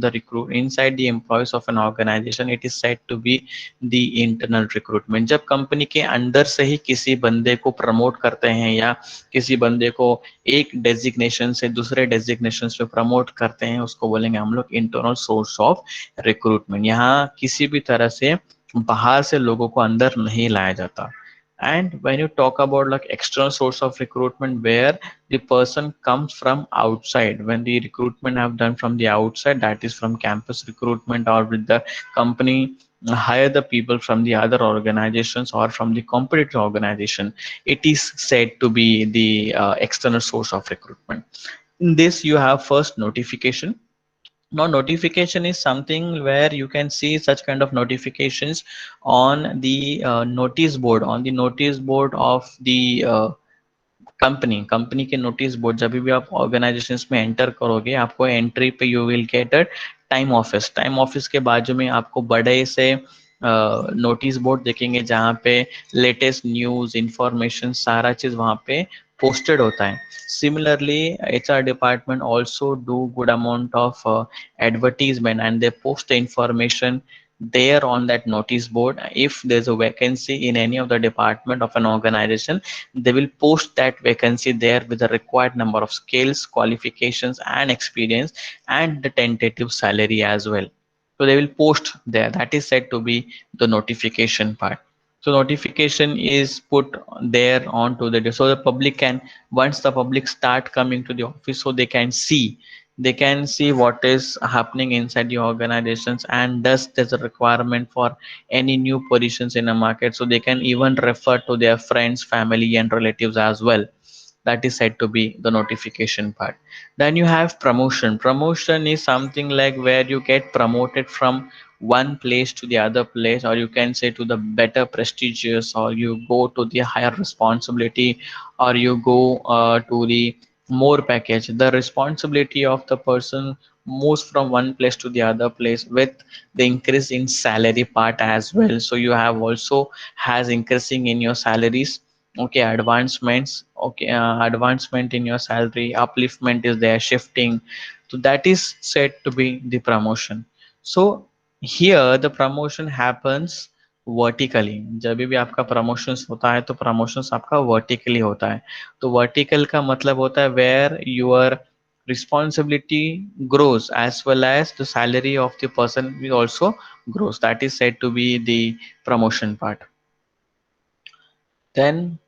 the recruit inside the employees of an organization, it is said to be the internal recruitment. जब company के अंदर से ही किसी बंदे को प्रमोट करते हैं या किसी बंदे को एक डेजिग्नेशन से दूसरे डेजिग्नेशन पे प्रमोट करते हैं, उसको बोलेंगे हम लोग इंटरनल सोर्स ऑफ रिक्रूटमेंट। यहाँ किसी भी तरह से बाहर से लोगों को अंदर नहीं लाया जाता। And when you talk about like external source of recruitment, where the person comes from outside, when the recruitment have done from the outside, that is from campus recruitment or with the company hire the people from the other organizations or from the competitor organization, it is said to be the external source of recruitment. In this you have first notification. Now notification is something where you can see such kind of notifications on the notice board of the company के notice board. जब भी आप organisations में enter करोगे, आपको entry पे you will get a time office के बाजू में आपको बड़े से नोटिस बोर्ड देखेंगे जहाँ पे लेटेस्ट न्यूज इंफॉर्मेशन सारा चीज वहाँ पे पोस्टेड होता है। Similarly, HR department also do good amount of advertisement and they post the information there on that notice board. If there's a vacancy in any of the department of an organization, they will post that vacancy there with the required number of skills, qualifications and experience and the tentative salary as well. So they will post there. That is said to be the notification part. So notification is put there onto the, so the public can, once the public start coming to the office, so they can see what is happening inside the organizations, and thus there's a requirement for any new positions in a market, so they can even refer to their friends, family and relatives as well. That is said to be the notification part. Then you have promotion is something like where you get promoted from one place to the other place, or you can say to the better prestigious, or you go to the higher responsibility, or you go to the more package. The responsibility of the person moves from one place to the other place with the increase in salary part as well. So you have also has increasing in your salaries. Okay, advancements. Okay, advancement in your salary, upliftment is there, shifting. So that is said to be the promotion. So here the promotion happens vertically. जब भी आपका promotions होता है तो promotions आपका vertically होता है। तो वर्टिकल का मतलब होता है where your responsibility grows as well as the salary of the person will also grows. That is said to be the promotion part. Then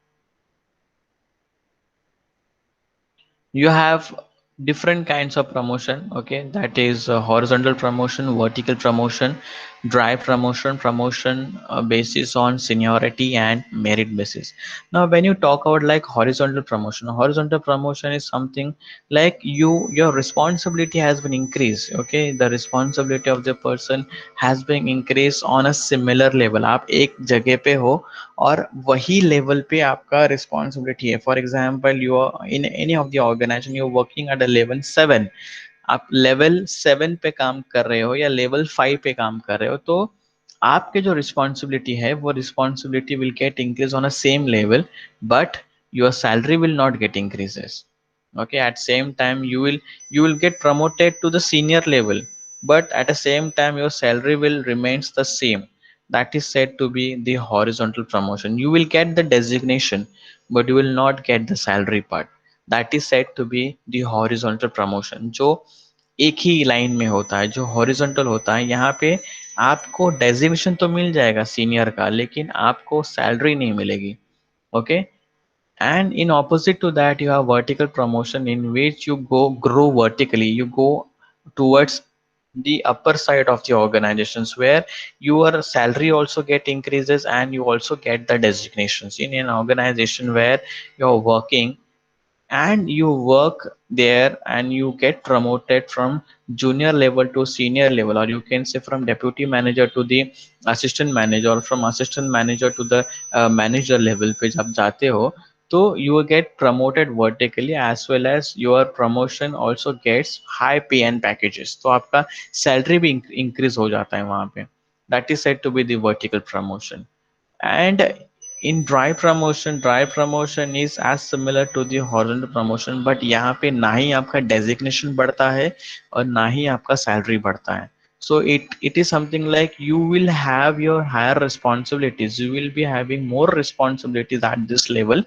you have different kinds of promotion. Okay, that is horizontal promotion, vertical promotion, drive promotion basis on seniority and merit basis. Now when you talk about like horizontal promotion is something like your responsibility has been increased. Okay, the responsibility of the person has been increased on a similar level. आप एक जगह पे हो और वही level पे आपका responsibility है। For example you are in any of the organisation, you are working at a level 7, आप लेवल 7 पे काम कर रहे हो या लेवल 5 पे काम कर रहे हो, तो आपके जो रिस्पॉन्सिबिलिटी है वो responsibility will get increase on a same level, but your salary will not gate increases. Okay, at same time you will get promoted to the senior level, but at the same time your salary will remains the same. That is said to be the horizontal promotion. You will get the designation but you will not get the salary part. That is said to be the horizontal promotion, जो एक ही line में होता है, जो horizontal होता है। यहाँ पे आपको डेजिग्नेशन तो मिल जाएगा सीनियर का, लेकिन आपको सैलरी नहीं मिलेगी। Okay, and in opposite to that you have vertical promotion, in which you go grow vertically, you go towards the upper side of the organizations, where your salary also get increases and you also get the designations in an organization where you're working, and you work there and you get promoted from junior level to senior level, or you can say from deputy manager to the assistant manager, or from assistant manager to the manager level पे जब जाते हो, तो you will get promoted vertically, as well as your promotion also gets high pay and packages, तो आपका salary भी increase हो जाता है वहाँ पे। That is said to be the vertical promotion. And in dry promotion is as similar to the horizontal promotion, but यहाँ पे ना ही आपका डेजिग्नेशन बढ़ता है और ना ही आपका सैलरी बढ़ता है. So it is something like you will have your higher responsibilities, you will be having more responsibilities at this level,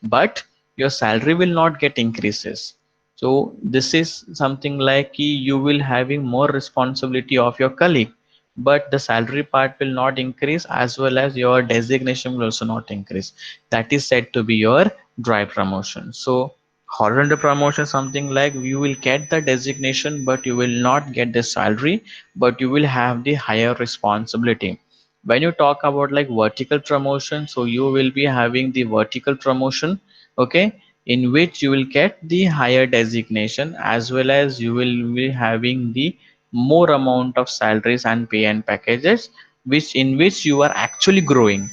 but your salary will not get increases. So this is something like you will having more responsibility of your colleague, but the salary part will not increase, as well as your designation will also not increase. That is said to be your dry promotion. So horizontal promotion something like you will get the designation but you will not get the salary, but you will have the higher responsibility. When you talk about like vertical promotion, so you will be having the vertical promotion, okay, in which you will get the higher designation, as well as you will be having the more amount of salaries and pay and packages, which in which you are actually growing.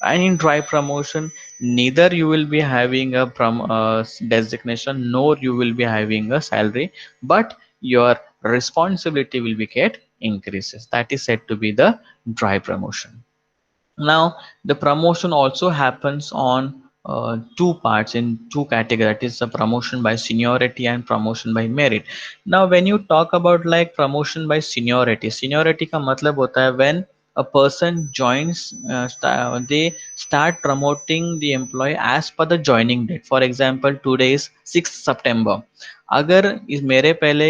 And in dry promotion, neither you will be having a designation nor you will be having a salary, but your responsibility will be get increases. That is said to be the dry promotion. Now the promotion also happens on two parts, in two categories, that is the promotion by seniority and promotion by merit. Now when you talk about like promotion by seniority, seniority का मतलब होता है when a person joins, they start promoting the employee as per the joining date. For example, today is 6th September. अगर इस मेरे पहले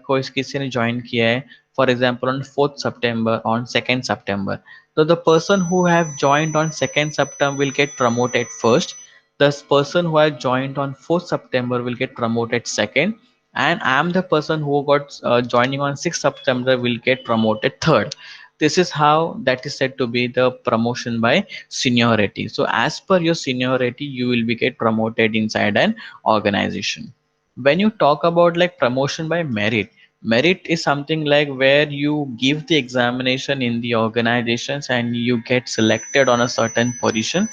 कोई किसी ने ज्वाइन किया है, for example on 4th September, on 2nd September, so the person who have joined on 2nd September will get promoted first. The person who has joined on 4th September will get promoted second. And I am the person who got joining on 6th September will get promoted third. This is how that is said to be the promotion by seniority. So as per your seniority, you will be get promoted inside an organization. When you talk about like promotion by merit, merit is something like where you give the examination in the organizations and you get selected on a certain position,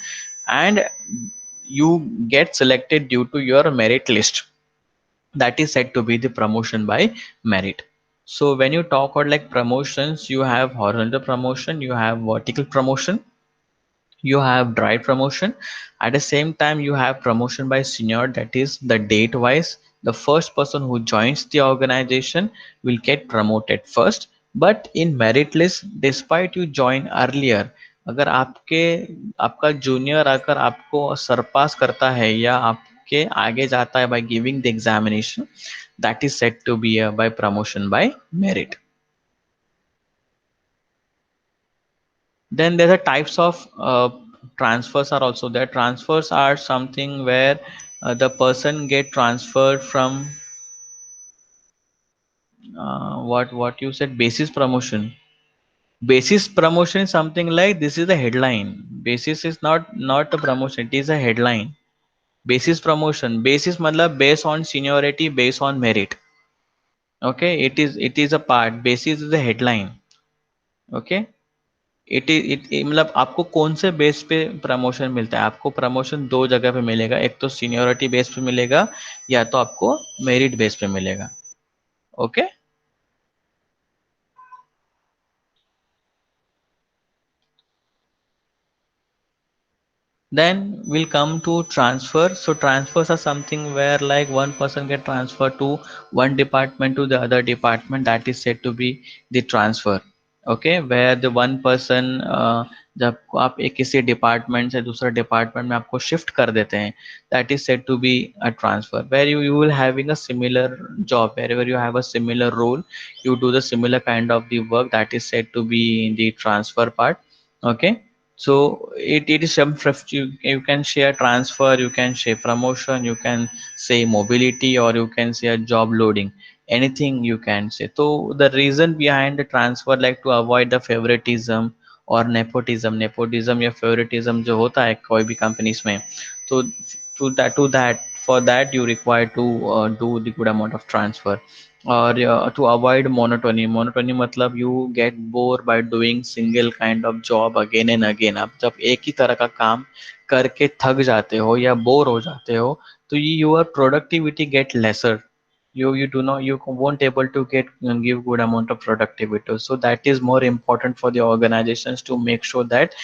and you get selected due to your merit list. That is said to be the promotion by merit. So when you talk about like promotions, you have horizontal promotion, you have vertical promotion, you have dry promotion. At the same time, you have promotion by senior, that is the date wise. The first person who joins the organization will get promoted first, but in merit list, despite you join earlier, अगर आपके आपका junior अगर आपको सरपास करता है या आपके आगे जाता है by giving the examination, that is said to be by promotion by merit. Then there are types of transfers are also there. Transfers are something where the person get transferred from what you said, basis promotion. Basis promotion is something like this is the headline. Basis is not a promotion, it is a headline. Basis promotion. Basis matlab based on seniority, based on merit. Okay, it is a part. Basis is the headline. Okay. It मतलब आपको कौन से base पे promotion मिलता है? आपको promotion दो जगह पे मिलेगा, एक तो सीनियोरिटी बेस पे मिलेगा या तो आपको मेरिट बेस पे मिलेगा. Okay. Then we'll come to transfer. So transfers are something where like one person get transferred to one department to the other department. That is said to be the transfer. Okay, where the one person जब आप एक किसी department से दूसरे department में आपको shift कर देते हैं, that is said to be a transfer. Where you will having a similar job, wherever you have a similar role, you do the similar kind of the work, that is said to be the transfer part. Okay. So it is some you can share transfer, you can share promotion, you can say mobility, or you can say a job loading, anything you can say. So the reason behind the transfer, like to avoid the favoritism or nepotism या favoritism जो होता है कोई भी companies में, तो to that for that you require to do the good amount of transfer. और to avoid monotony मतलब you get bored by doing single kind of job again and again. आप जब एक ही तरह का काम करके थक जाते हो या बोर हो जाते हो, तो your productivity get lesser. You do not, you won't able to get give good amount of productivity. So that is more important for the organizations to make sure that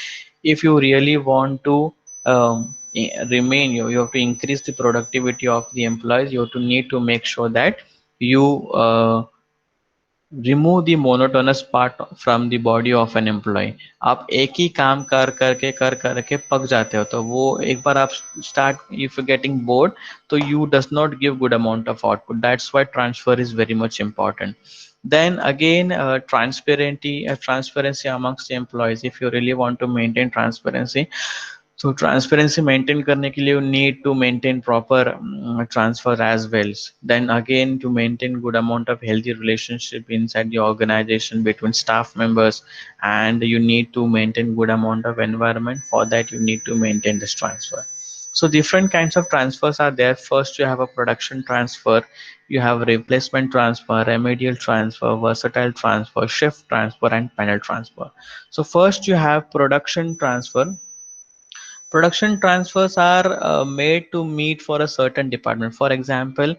if you really want to remain, you have to increase the productivity of the employees. You have to need to make sure that you remove the monotonous part from the body of an employ. आप एक ही काम कर करके पक जाते हो, तो वो एक बार आप स्टार्ट इफ गेटिंग बोर्ड, तो you does not give good amount of output. That's why transfer is very much important. Then again, transparency amongst the employees. If you really want to maintain transparency, so transparency maintain करने के लिए you need to maintain proper transfer as well. Then again, to maintain good amount of healthy relationship inside the organization between staff members, and you need to maintain good amount of environment. For that, you need to maintain this transfer. So different kinds of transfers are there. First, you have a production transfer, you have replacement transfer, remedial transfer, versatile transfer, shift transfer, and panel transfer. So first you have production transfer. Production transfers are made to meet for a certain department. For example,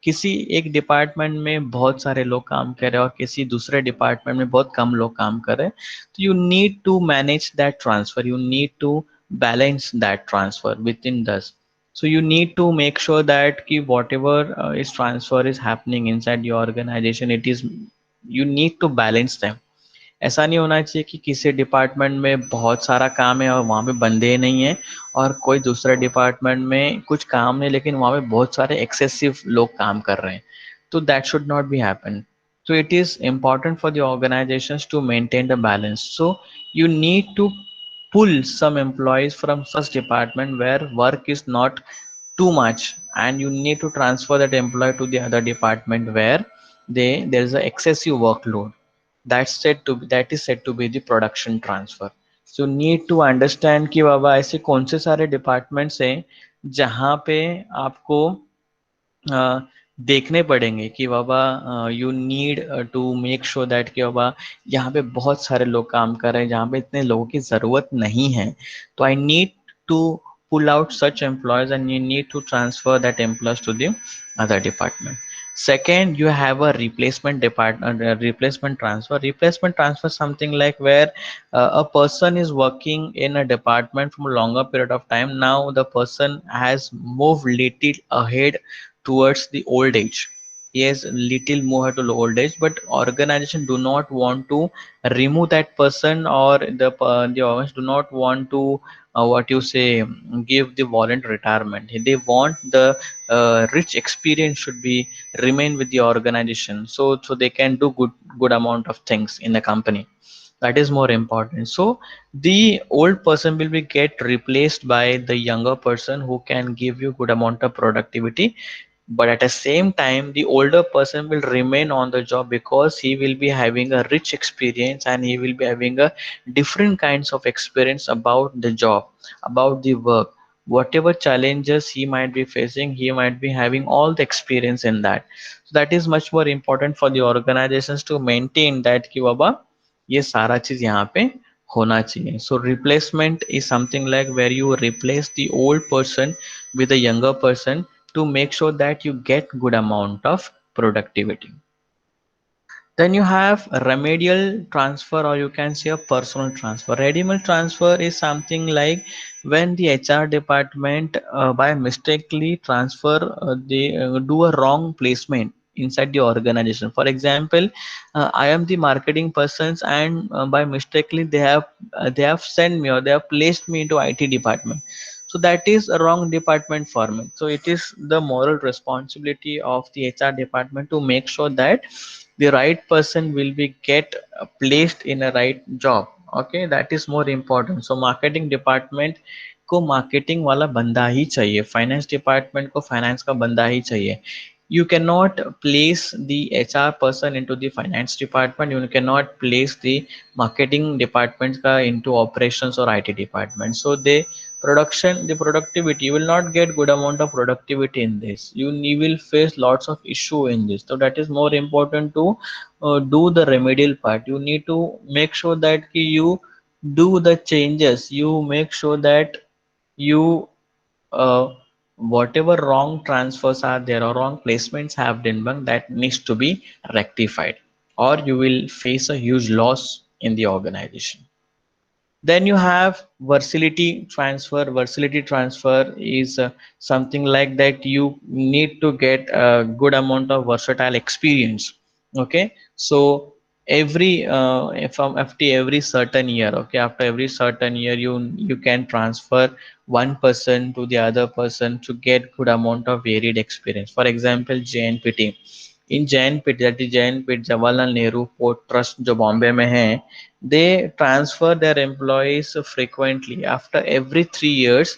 किसी एक department में बहुत सारे लोग काम कर रहे हैं और किसी दूसरे डिपार्टमेंट में बहुत कम लोग काम कर रहे हैं, तो you need to manage that transfer, you need to balance that transfer within this. So you need to make sure that ki whatever is transfer is happening inside your organization, it is, you need to balance them. ऐसा नहीं होना चाहिए कि किसी department में बहुत सारा काम है और वहाँ पे बंदे नहीं है, और कोई दूसरे डिपार्टमेंट में कुछ काम नहीं लेकिन वहाँ पे बहुत सारे एक्सेसिव लोग काम कर रहे हैं. तो that should not be happen. So it is important for the organizations to maintain the balance. So you need to pull some employees from such department where work is not too much, and you need to transfer that employee to the other department where there is a excessive workload. That is said to be the production transfer. So need to understand कि बाबा ऐसे कौन से सारे departments हैं जहाँ पे आपको अ, देखने पड़ेंगे कि बाबा you need to make sure that कि बाबा यहाँ पे बहुत सारे लोग काम कर रहे हैं जहाँ पे इतने लोगों की ज़रूरत नहीं है, तो I need to pull out such employees and you need to transfer that employees to the other department. Second, you have a replacement department, replacement transfer. Replacement transfer something like where a person is working in a department from a longer period of time. Now the person has moved little ahead towards the old age. He has little more to old age, but organization do not want to remove that person, or the organization do not want to what you say, give the voluntary retirement. They want the rich experience should be remain with the organization, so they can do good amount of things in the company. That is more important. So the old person will be get replaced by the younger person who can give you good amount of productivity, but at the same time the older person will remain on the job because he will be having a rich experience and he will be having a different kinds of experience about the job, about the work. Whatever challenges he might be facing, he might be having all the experience in that. So that is much more important for the organizations to maintain that कि बाबा ये सारा चीज यहाँ पे होना चाहिए. So replacement is something like where you replace the old person with a younger person to make sure that you get good amount of productivity. Then you have a remedial transfer, or you can say a personal transfer. Remedial transfer is something like when the HR department by mistakenly transfer, they do a wrong placement inside the organization. For example, I am the marketing persons, and by mistakenly they have sent me or they have placed me into IT department. So that is a wrong department for me. So it is the moral responsibility of the HR department to make sure that the right person will be get placed in a right job. Okay, that is more important. So marketing department को marketing वाला बंदा ही चाहिए, finance department को finance का बंदा ही चाहिए. You cannot place the HR person into the finance department, you cannot place the marketing department का into operations or IT department. So they production, the productivity, you will not get good amount of productivity in this. You will face lots of issue in this. So that is more important to do the remedial part. You need to make sure that you do the changes, you make sure that you whatever wrong transfers are there or wrong placements have been done, that needs to be rectified, or you will face a huge loss in the organization. Then you have versatility transfer. Versatility transfer is something like that you need to get a good amount of versatile experience. Okay, so from after every certain year, okay, after every certain year, you can transfer one person to the other person to get good amount of varied experience. For example, JNPT. In JNPT that is JNPT Jawaharlal Nehru port trust जो बॉम्बे में है, they transfer their employees frequently after every 3 years,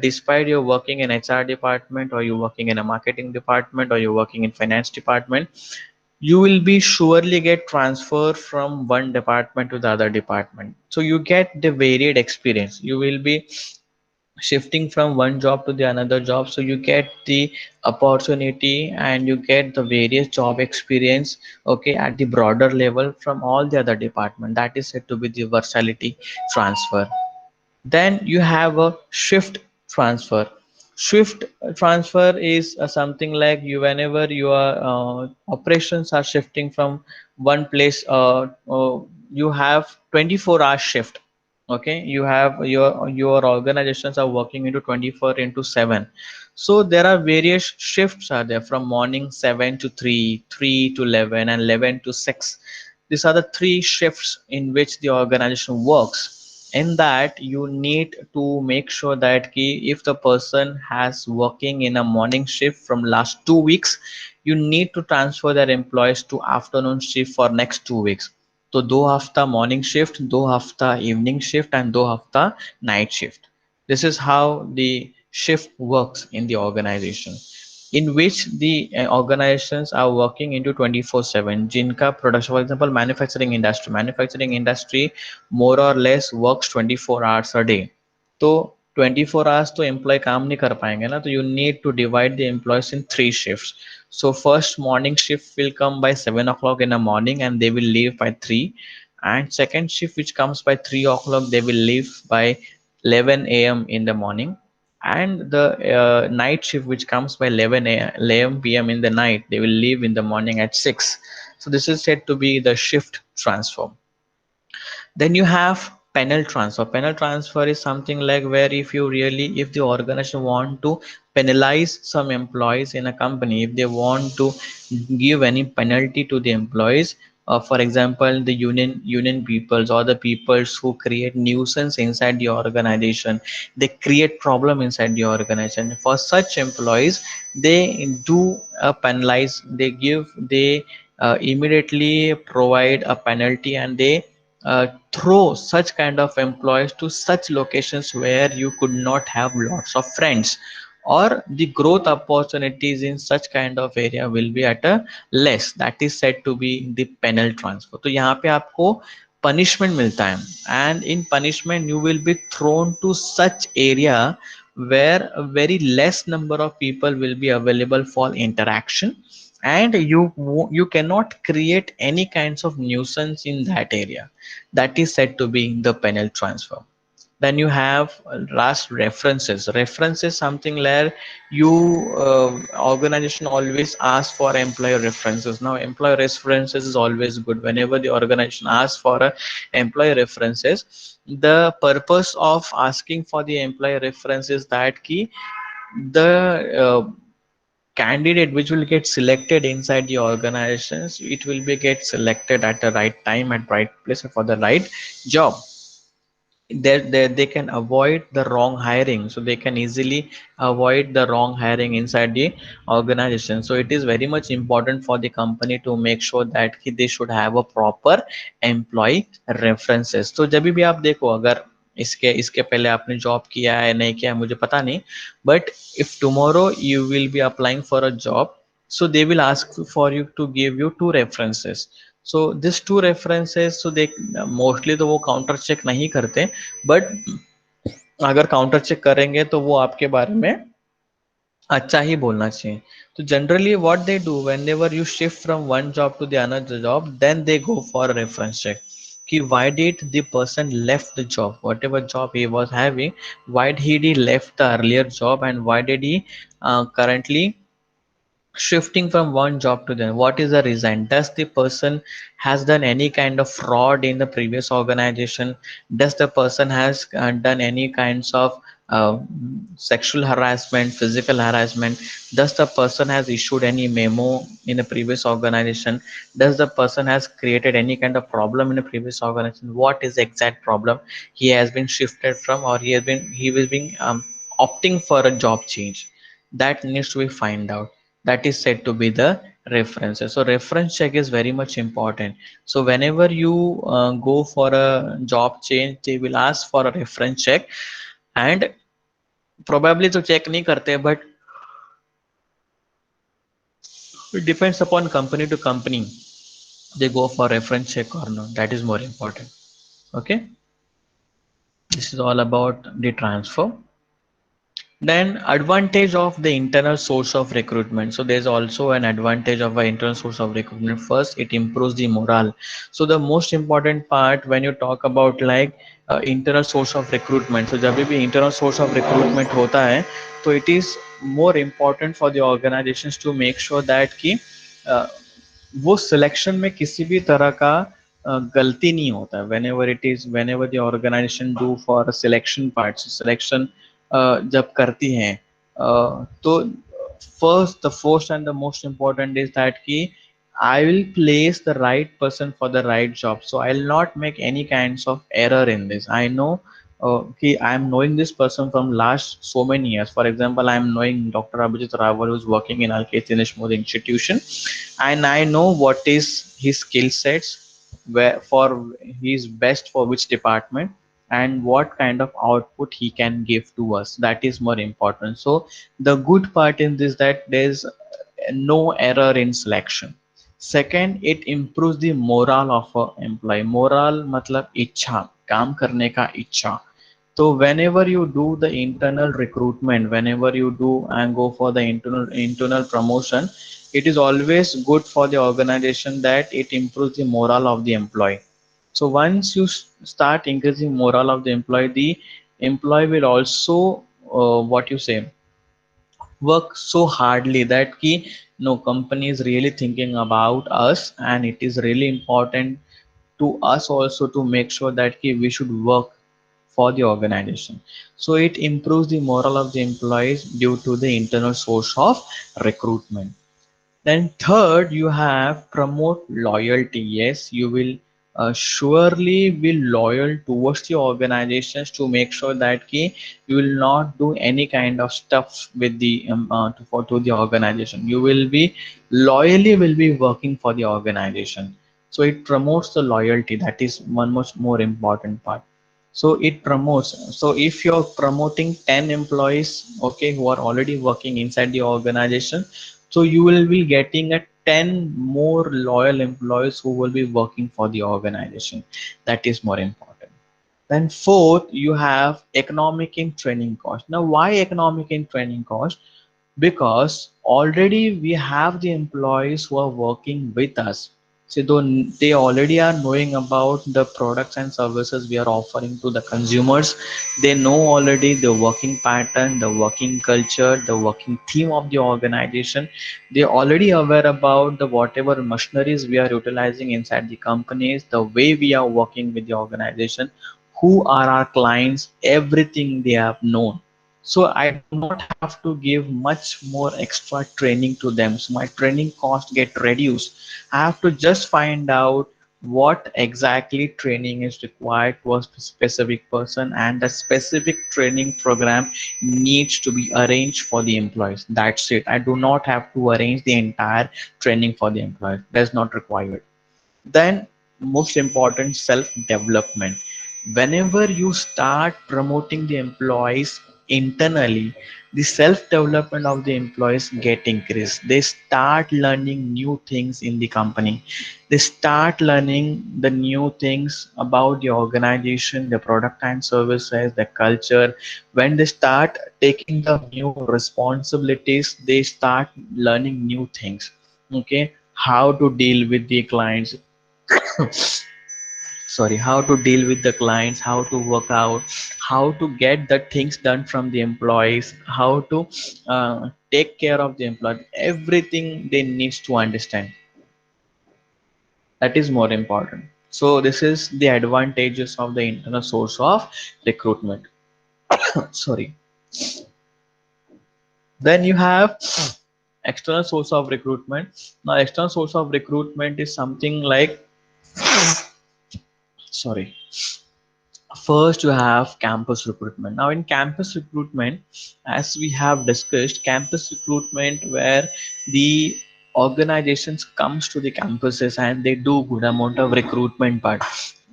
despite you're working in HR department or you're working in a marketing department or you're working in finance department, you will be surely get transfer from one department to the other department. So you get the varied experience. You will be shifting from one job to the another job, so you get the opportunity and you get the various job experience, okay, at the broader level from all the other department. That is said to be the versatility transfer. Then you have a shift transfer. Shift transfer is something like you, whenever your operations are shifting from one place, you have 24-hour shift. Okay, you have your organizations are working into 24 into 7. So there are various shifts are there, from morning 7 to 3, 3 to 11, and 11 to 6. These are the three shifts in which the organization works. In that, you need to make sure that if the person has working in a morning shift from last 2 weeks, you need to transfer their employees to afternoon shift for next 2 weeks. तो 2 हफ्ता morning shift, 2 हफ्ता evening shift and 2 हफ्ता night shift. This is how the shift works in the organization, in which the organizations are working into 24/7. जिनका production, for example, manufacturing industry more or less works 24 hours a day. तो 24 hours तो employ काम नहीं कर पाएंगे ना, तो you need to divide the employees in 3 shifts. So first morning shift will come by 7 o'clock in the morning and they will leave by 3, and second shift which comes by 3 o'clock, they will leave by 11 a.m. in the morning, and the night shift which comes by 11 p.m. in the night, they will leave in the morning at 6. So this is said to be the shift transfer. Then you have panel transfer. Panel transfer is something like where if the organization want to penalize some employees in a company, if they want to give any penalty to the employees, for example, the union peoples or the peoples who create nuisance inside the organization, they create problem inside the organization. For such employees, they do penalize, they immediately provide a penalty, and they throw such kind of employees to such locations where you could not have lots of friends, or the growth opportunities in such kind of area will be at a less. That is said to be the penal transfer. तो यहाँ पे आपको punishment मिलता है, and in punishment you will be thrown to such area where a very less number of people will be available for interaction, and you cannot create any kinds of nuisance in that area. That is said to be the penal transfer. Then you have last references. References something where you organization always ask for employer references. Now employer references is always good. Whenever the organization asks for employer references, the purpose of asking for the employer reference is that the candidate which will get selected inside the organizations, it will be get selected at the right time, at right place for the right job. They can avoid the wrong hiring, so they can easily avoid the wrong hiring inside the organization. So it is very much important for the company to make sure that they should have a proper employee references. तो जब भी आप देखो, अगर इसके इसके पहले आपने जॉब किया है नहीं किया है मुझे पता नहीं, but if tomorrow you will be applying for a job, so they will ask for you to give you 2 references. So this 2 references, so they mostly तो वो काउंटर चेक नहीं करते, बट अगर काउंटर चेक करेंगे तो वो आपके बारे में अच्छा ही बोलना चाहिए. तो generally what they do whenever you shift from one job to the another job, then they go for reference check कि why did the person left the job, whatever job he was having, why did he left the earlier job, and why did he currently shifting from one job to the other. What is the reason? Does the person has done any kind of fraud in the previous organization? Does the person has done any kinds of uh, sexual harassment, physical harassment? Does the person has issued any memo in the previous organization? Does the person has created any kind of problem in the previous organization? What is the exact problem he has been shifted from, or he was being opting for a job change? That needs to be find out. That is said to be the references. So reference check is very much important. So whenever you go for a job change, they will ask for a reference check, and probably to check नहीं करते, but it depends upon company to company, they go for reference check or not. That is more important. Okay, this is all about the transfer. Then advantage of the internal source of recruitment. So there's also an advantage of an internal source of recruitment. First, it improves the morale. So the most important part when you talk about like internal source of recruitment, so जब भी internal source of recruitment होता है, तो it is more important for the organizations to make sure that कि वो selection में किसी भी तरह का गलती नहीं होता है. Whenever the organisation do for selection part, selection जब करती हैं, तो first and the most important is that कि I will place the right person for the right job. So I'll not make any kinds of error in this. I know कि I am knowing this person from last so many years. For example, I am knowing Dr. Abhijit Rawal, who is working in LK Dinesh Modi Institution, and I know what is his skill sets, where for he is best for which department, and what kind of output he can give to us. That is more important. So the good part in this that there's no error in selection. Second, it improves the morale of a employee. Morale मतलब इच्छा, काम करने का इच्छा. So whenever you do the internal recruitment, whenever you do and go for the internal promotion, it is always good for the organization that it improves the morale of the employee. So once you start increasing morale of the employee will also what you say, work so hardly that ki no, company is really thinking about us, and it is really important to us also to make sure that ki we should work for the organization. So it improves the morale of the employees due to the internal source of recruitment. Then third, you have promote loyalty. Yes, you will surely be loyal towards the organizations to make sure that ki you will not do any kind of stuff with the to the organization. You will be loyally will be working for the organization. So it promotes the loyalty. That is one much more important part. So it promotes. So if you're promoting 10 employees, okay, who are already working inside the organization, so you will be getting a 10 more loyal employees who will be working for the organization. That is more important. Then fourth, you have economic and training cost. Now why economic and training cost? Because already we have the employees who are working with us. So they already are knowing about the products and services we are offering to the consumers. They know already the working pattern, the working culture, the working theme of the organization. They already aware about the whatever machineries we are utilizing inside the companies, the way we are working with the organization, who are our clients, everything they have known. So I do not have to give much more extra training to them, so my training cost get reduced. I have to just find out what exactly training is required for a specific person, and the specific training program needs to be arranged for the employees. That's it. I do not have to arrange the entire training for the employees. That's not required. Then most important, self development. Whenever you start promoting the employees internally, the self development of the employees get increased. They start learning new things in the company. They start learning the new things about the organization, the product and services, the culture. When they start taking the new responsibilities, they start learning new things. Okay, how to deal with the clients, sorry, how to deal with the clients, how to work out, how to get the things done from the employees, how to take care of the employee, everything they needs to understand. That is more important. So this is the advantages of the internal source of recruitment. Sorry. Then you have external source of recruitment. Now external source of recruitment is something like, sorry, first you have campus recruitment. Now in campus recruitment, as we have discussed, campus recruitment where the organizations comes to the campuses and they do good amount of recruitment part.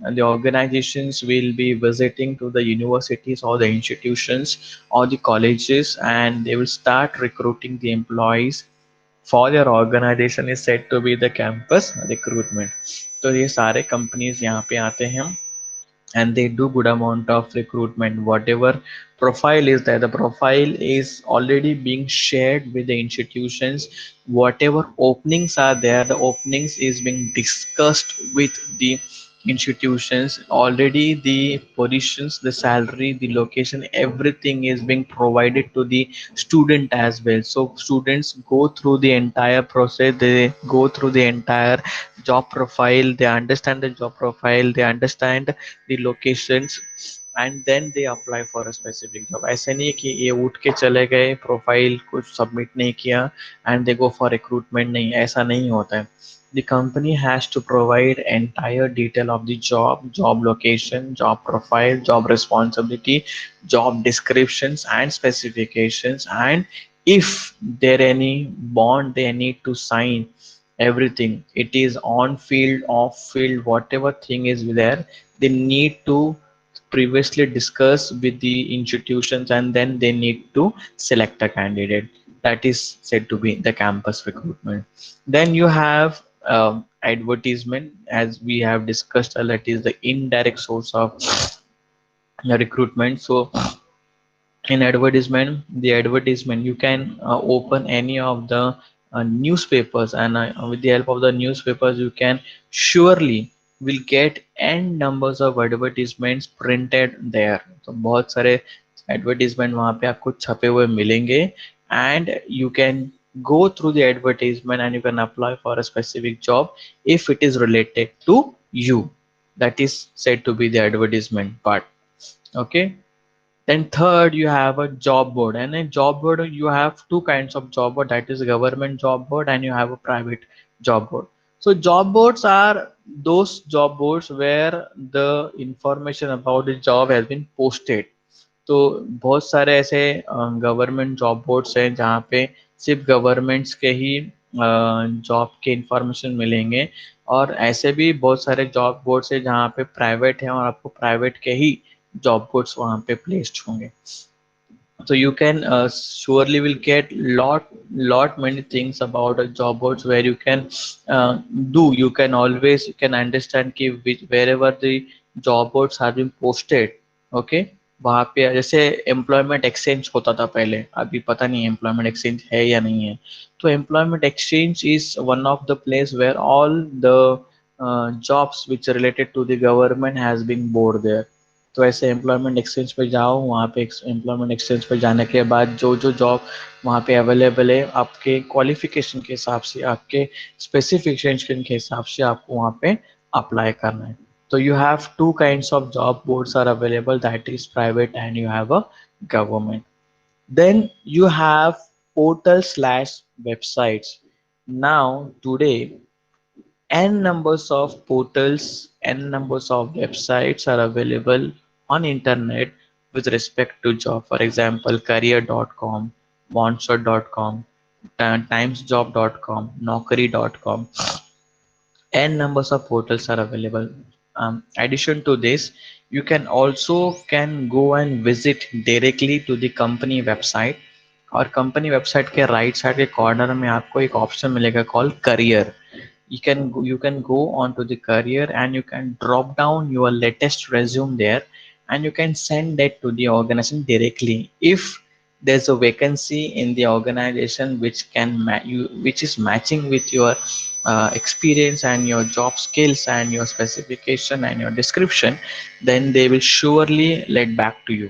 And the organizations will be visiting to the universities or the institutions or the colleges, and they will start recruiting the employees for their organization is said to be the campus recruitment. तो ये सारे companies यहाँ पे आते हैं and they do good amount of recruitment. Whatever profile is there, the profile is already being shared with the institutions. Whatever openings are there, the openings is being discussed with the institutions already. The positions, the salary, the location, everything is being provided to the student as well. So students go through the entire process, they go through the entire job profile, they understand the job profile, they understand the locations, and then they apply for a specific job. ऐसे नहीं है कि ये उठ के चले गए, profile कुछ सबमिट नहीं किया and they go for recruitment, नहीं, ऐसा नहीं होता है. The company has to provide entire detail of the job, job location, job profile, job responsibility, job descriptions and specifications, and if there any bond they need to sign, everything. It is on field, off field, whatever thing is there, they need to previously discuss with the institutions and then they need to select a candidate. That is said to be the campus recruitment. Then you have advertisement, as we have discussed, that is the indirect source of recruitment. So in advertisement, the advertisement, you can open any of the newspapers, and with the help of the newspapers you can surely will get n numbers of advertisements printed there. So बहुत सारे advertisement वहाँ पे आपको छपे हुए मिलेंगे, and you can go through the advertisement and you can apply for a specific job if it is related to you. That is said to be the advertisement part. Okay. Then third, you have a job board, and in job board you have two kinds of job board, that is government job board and you have a private job board. So job boards are those job boards where the information about the job has been posted. तो बहुत सारे ऐसे government job boards हैं जहाँ पे सिर्फ governments के ही job के इंफॉर्मेशन मिलेंगे, और ऐसे भी बहुत सारे जॉब बोर्ड्स हैं जहाँ पे प्राइवेट है और आपको प्राइवेट के ही job boards वहाँ पे placed होंगे. So you can surely will get lot many things about a job boards where you can do. You can always you can understand कि wherever the job boards have been posted. Okay. वहाँ पे जैसे employment exchange होता था पहले, अभी पता नहीं एम्प्लॉयमेंट एक्सचेंज है या नहीं है. तो employment exchange is one of the place where all the jobs which related to the government has been board there. तो ऐसे एम्प्लॉयमेंट एक्सचेंज पे जाओ, वहाँ पे एम्प्लॉयमेंट एक्सचेंज पे जाने के बाद जो जो जॉब वहाँ पे अवेलेबल है आपके क्वालिफिकेशन के हिसाब से, आपके स्पेसिफिकेशन के हिसाब से आपको वहाँ पे अप्लाई करना है. तो you have two kinds of job boards are available, that is private and you have a government. Then you have portal slash websites. Now today n numbers of portals, n numbers of websites are available on internet with respect to job. For example, career.com, monster.com, timesjob.com, naukri.com. N numbers of portals are available. Addition to this, you can also can go and visit directly to the company website, और company website के right side के corner में आपको एक option मिलेगा call career. You can go on to the career and you can drop down your latest resume there, and you can send that to the organization directly. If there's a vacancy in the organization which which is matching with your experience and your job skills and your specification and your description, then they will surely let back to you.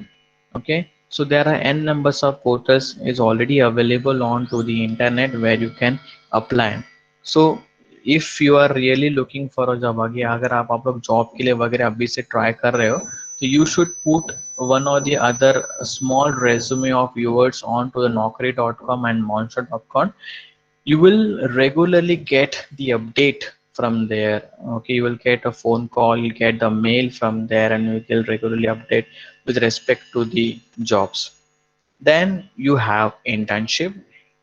Okay, so there are n numbers of portals is already available on to the internet where you can apply. So if you are really looking for a job, आगे अगर आप लोग job के लिए वगैरह अभी से try कर रहे हो, तो you should put one or the other small resume of yours onto the naukri.com and monster.com. You will regularly get the update from there. Okay, you will get a phone call, you get the mail from there, and you will regularly update with respect to the jobs. Then you have internship.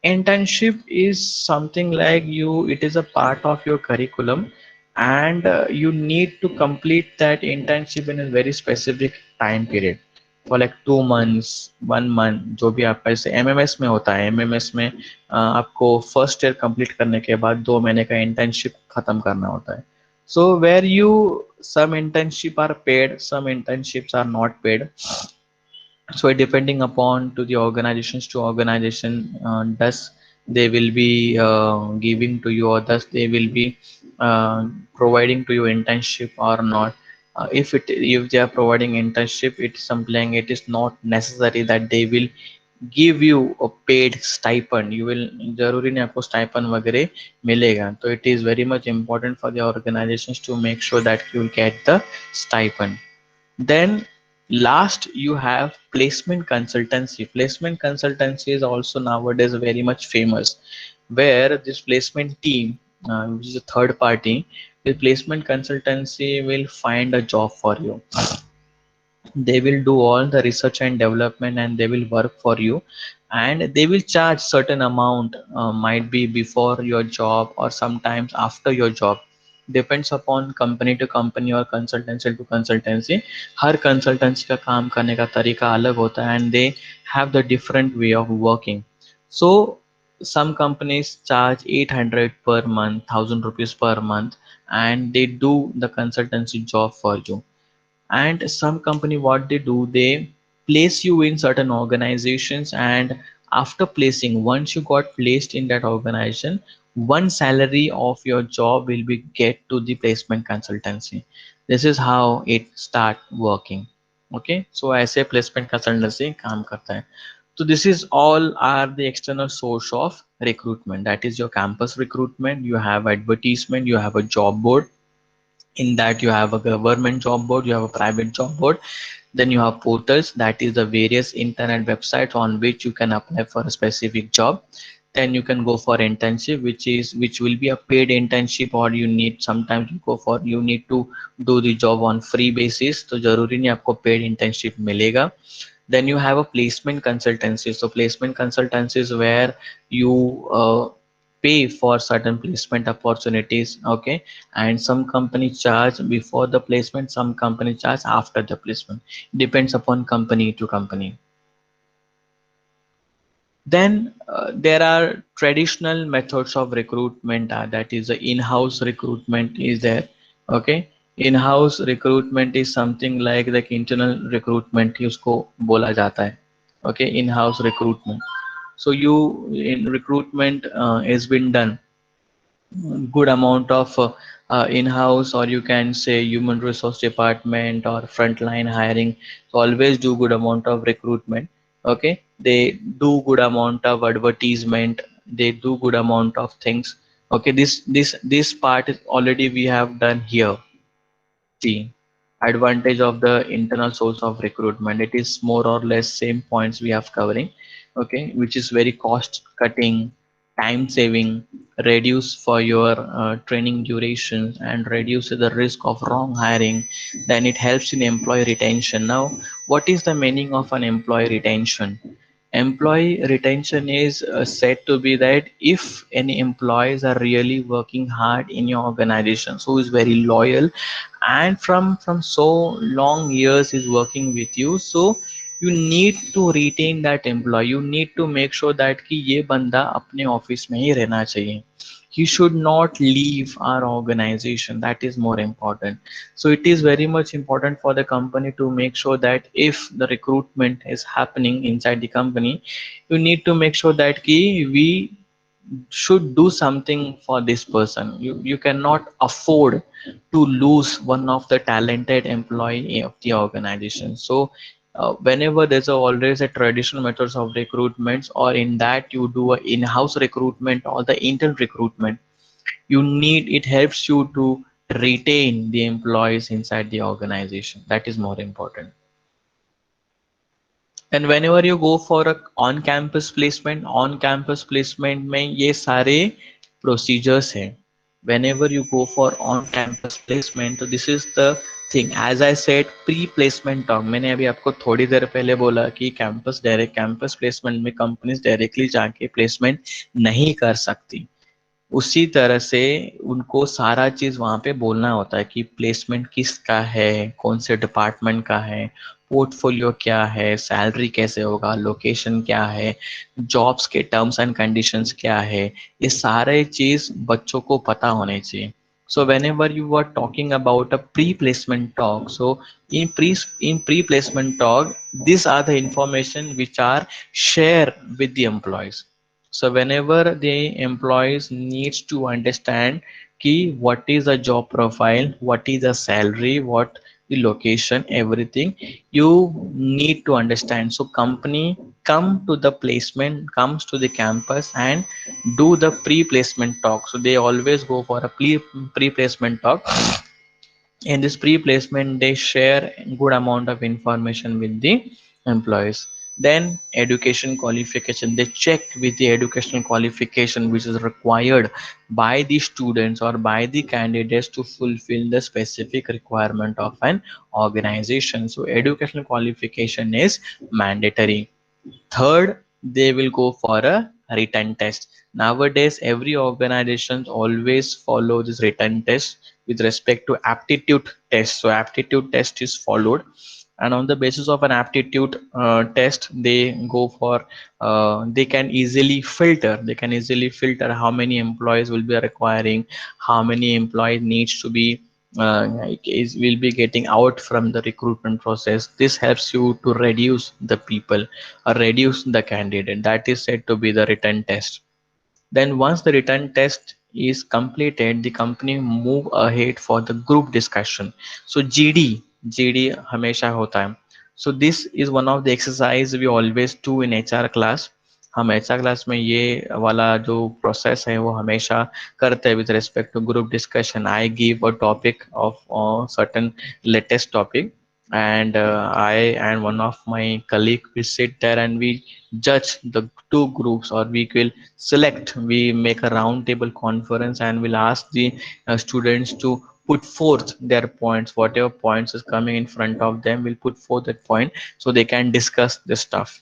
Internship is something like it is a part of your curriculum, and you need to complete that internship in a very specific time period for like 2 months, 1 month, जो भी आपका जैसे MMS में होता है, MMS में आपको first year complete करने के बाद 2 महीने का इंटर्नशिप खत्म करना होता है. So where you some internship are paid, some internships are not paid. So depending upon to the organizations to organization, thus they will be giving to you, or thus they will be providing to you internship or not. If they are providing internship, it's something, it is not necessary that they will give you a paid stipend. You will जरूरी नहीं आपको stipend वगैरह मिलेगा. तो it is very much important for the organizations to make sure that you will get the stipend. Then last you have placement consultancy. Placement consultancy is also nowadays very much famous, where this placement team, which is a third party, the placement consultancy will find a job for you. They will do all the research and development and they will work for you, and they will charge certain amount, might be before your job or sometimes after your job, depends upon company to company or consultancy to consultancy. Her consultancy का काम करने का तरीका अलग होता है, and they have the different way of working. So some companies charge 800 per month, 1000 rupees per month, and they do the consultancy job for you. And some company, what they do, they place you in certain organizations, and after placing, once you got placed in that organization, one salary of your job will be get to the placement consultancy. This is how it start working. Okay, so ऐसे placement consultancy काम करता है. So this is all are the external source of recruitment. That is your campus recruitment, you have advertisement, you have a job board. In that you have a government job board, you have a private job board. Then you have portals, that is the various internet websites on which you can apply for a specific job. Then you can go for internship, which will be a paid internship, or you need sometimes you need to do the job on free basis, तो जरूरी नहीं आपको paid internship मिलेगा. Then you have a placement consultancy. So placement consultancy is where you pay for certain placement opportunities. Okay, and some company charge before the placement, some company charge after the placement, depends upon company to company. Then there are traditional methods of recruitment, that is the in-house recruitment is there. Okay, in-house recruitment is something like the internal recruitment उसको बोला जाता है. Okay, in-house recruitment. So you in recruitment has been done good amount of in-house, or you can say human resource department or frontline hiring. So always do good amount of recruitment. Okay, they do good amount of advertisement, they do good amount of things. Okay, this part is already we have done here. See, advantage of the internal source of recruitment, it is more or less same points we have covering. Okay, which is very cost cutting, time saving, reduce for your training durations, and reduce the risk of wrong hiring. Then it helps in employee retention. Now what is the meaning of an employee retention? Employee retention is said to be that if any employees are really working hard in your organization, so is very loyal, and from so long years is working with you, so you need to retain that employee. You need to make sure that कि ये बंदा अपने office में ही रहना चाहिए. He should not leave our organization. That is more important. So it is very much important for the company to make sure that if the recruitment is happening inside the company, you need to make sure that ki we should do something for this person. You cannot afford to lose one of the talented employee of the organization. So whenever there's always a traditional methods of recruitments, or in that you do a in-house recruitment or the intern recruitment, you need, it helps you to retain the employees inside the organization. That is more important. And whenever you go for a on campus placement में ये सारे procedures हैं. Whenever you go for on campus placement, तो this is the thing. As I said, pre placement talk, मैंने अभी आपको थोड़ी देर पहले बोला कि कैंपस प्लेसमेंट में कंपनीज डायरेक्टली जाके प्लेसमेंट नहीं कर सकती. उसी तरह से उनको सारा चीज वहां पे बोलना होता है कि प्लेसमेंट किसका है, कौन से डिपार्टमेंट का है, पोर्टफोलियो क्या है, सैलरी कैसे होगा, लोकेशन क्या है, जॉब्स के टर्म्स एंड कंडीशंस क्या है, ये सारे चीज बच्चों को पता होने चाहिए. So whenever you are talking about a pre-placement talk, so in pre-placement talk, these are the information which are shared with the employees. So whenever the employees needs to understand key what is the job profile, what is the salary, what the location, everything you need to understand. So company come to the placement, comes to the campus and do the pre-placement talk. So they always go for a pre-placement talk. In this pre-placement they share good amount of information with the employees. Then education qualification, they check with the educational qualification which is required by the students or by the candidates to fulfill the specific requirement of an organization. So educational qualification is mandatory. Third, they will go for a written test. Nowadays, every organization always follow this written test with respect to aptitude test. So aptitude test is followed, and on the basis of an aptitude test, they go for they can easily filter. They can easily filter how many employees will be requiring, how many employees needs to be will be getting out from the recruitment process. This helps you to reduce the people or reduce the candidate. That is said to be the written test. Then once the written test is completed, the company move ahead for the group discussion. So GD हमेशा होता है. So this is one of the exercise we always do in HR class. हम HR class में ये वाला जो process है वो हमेशा करते हैं with respect to group discussion. I give a topic of certain latest topic, and I and one of my colleague we sit there and we judge the two groups, or we will select, we make a round table conference and we'll ask the students to put forth their points. Whatever points is coming in front of them, we'll put forth that point so they can discuss this stuff.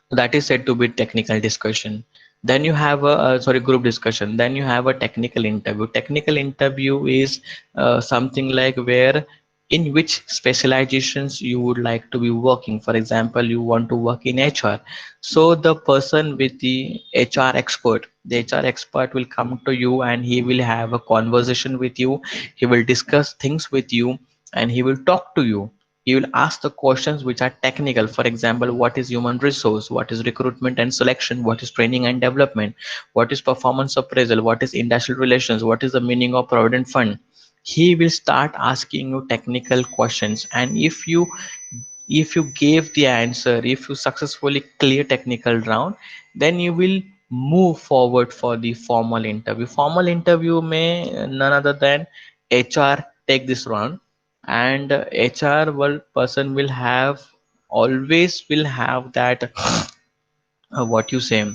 So that is said to be technical discussion. Then you have a sorry, group discussion. Then you have a technical interview. Technical interview is something like where in which specializations you would like to be working. For example, you want to work in HR. So the person with the HR expert will come to you and he will have a conversation with you. He will discuss things with you and he will talk to you. You will ask the questions which are technical. For example, what is human resource, what is recruitment and selection, what is training and development, what is performance appraisal, what is industrial relations, what is the meaning of provident fund. He will start asking you technical questions, and if you gave the answer, if you successfully clear technical round, then you will move forward for the formal interview. Formal interview may none other than HR take this round, and HR world person will have, always will have that what you say,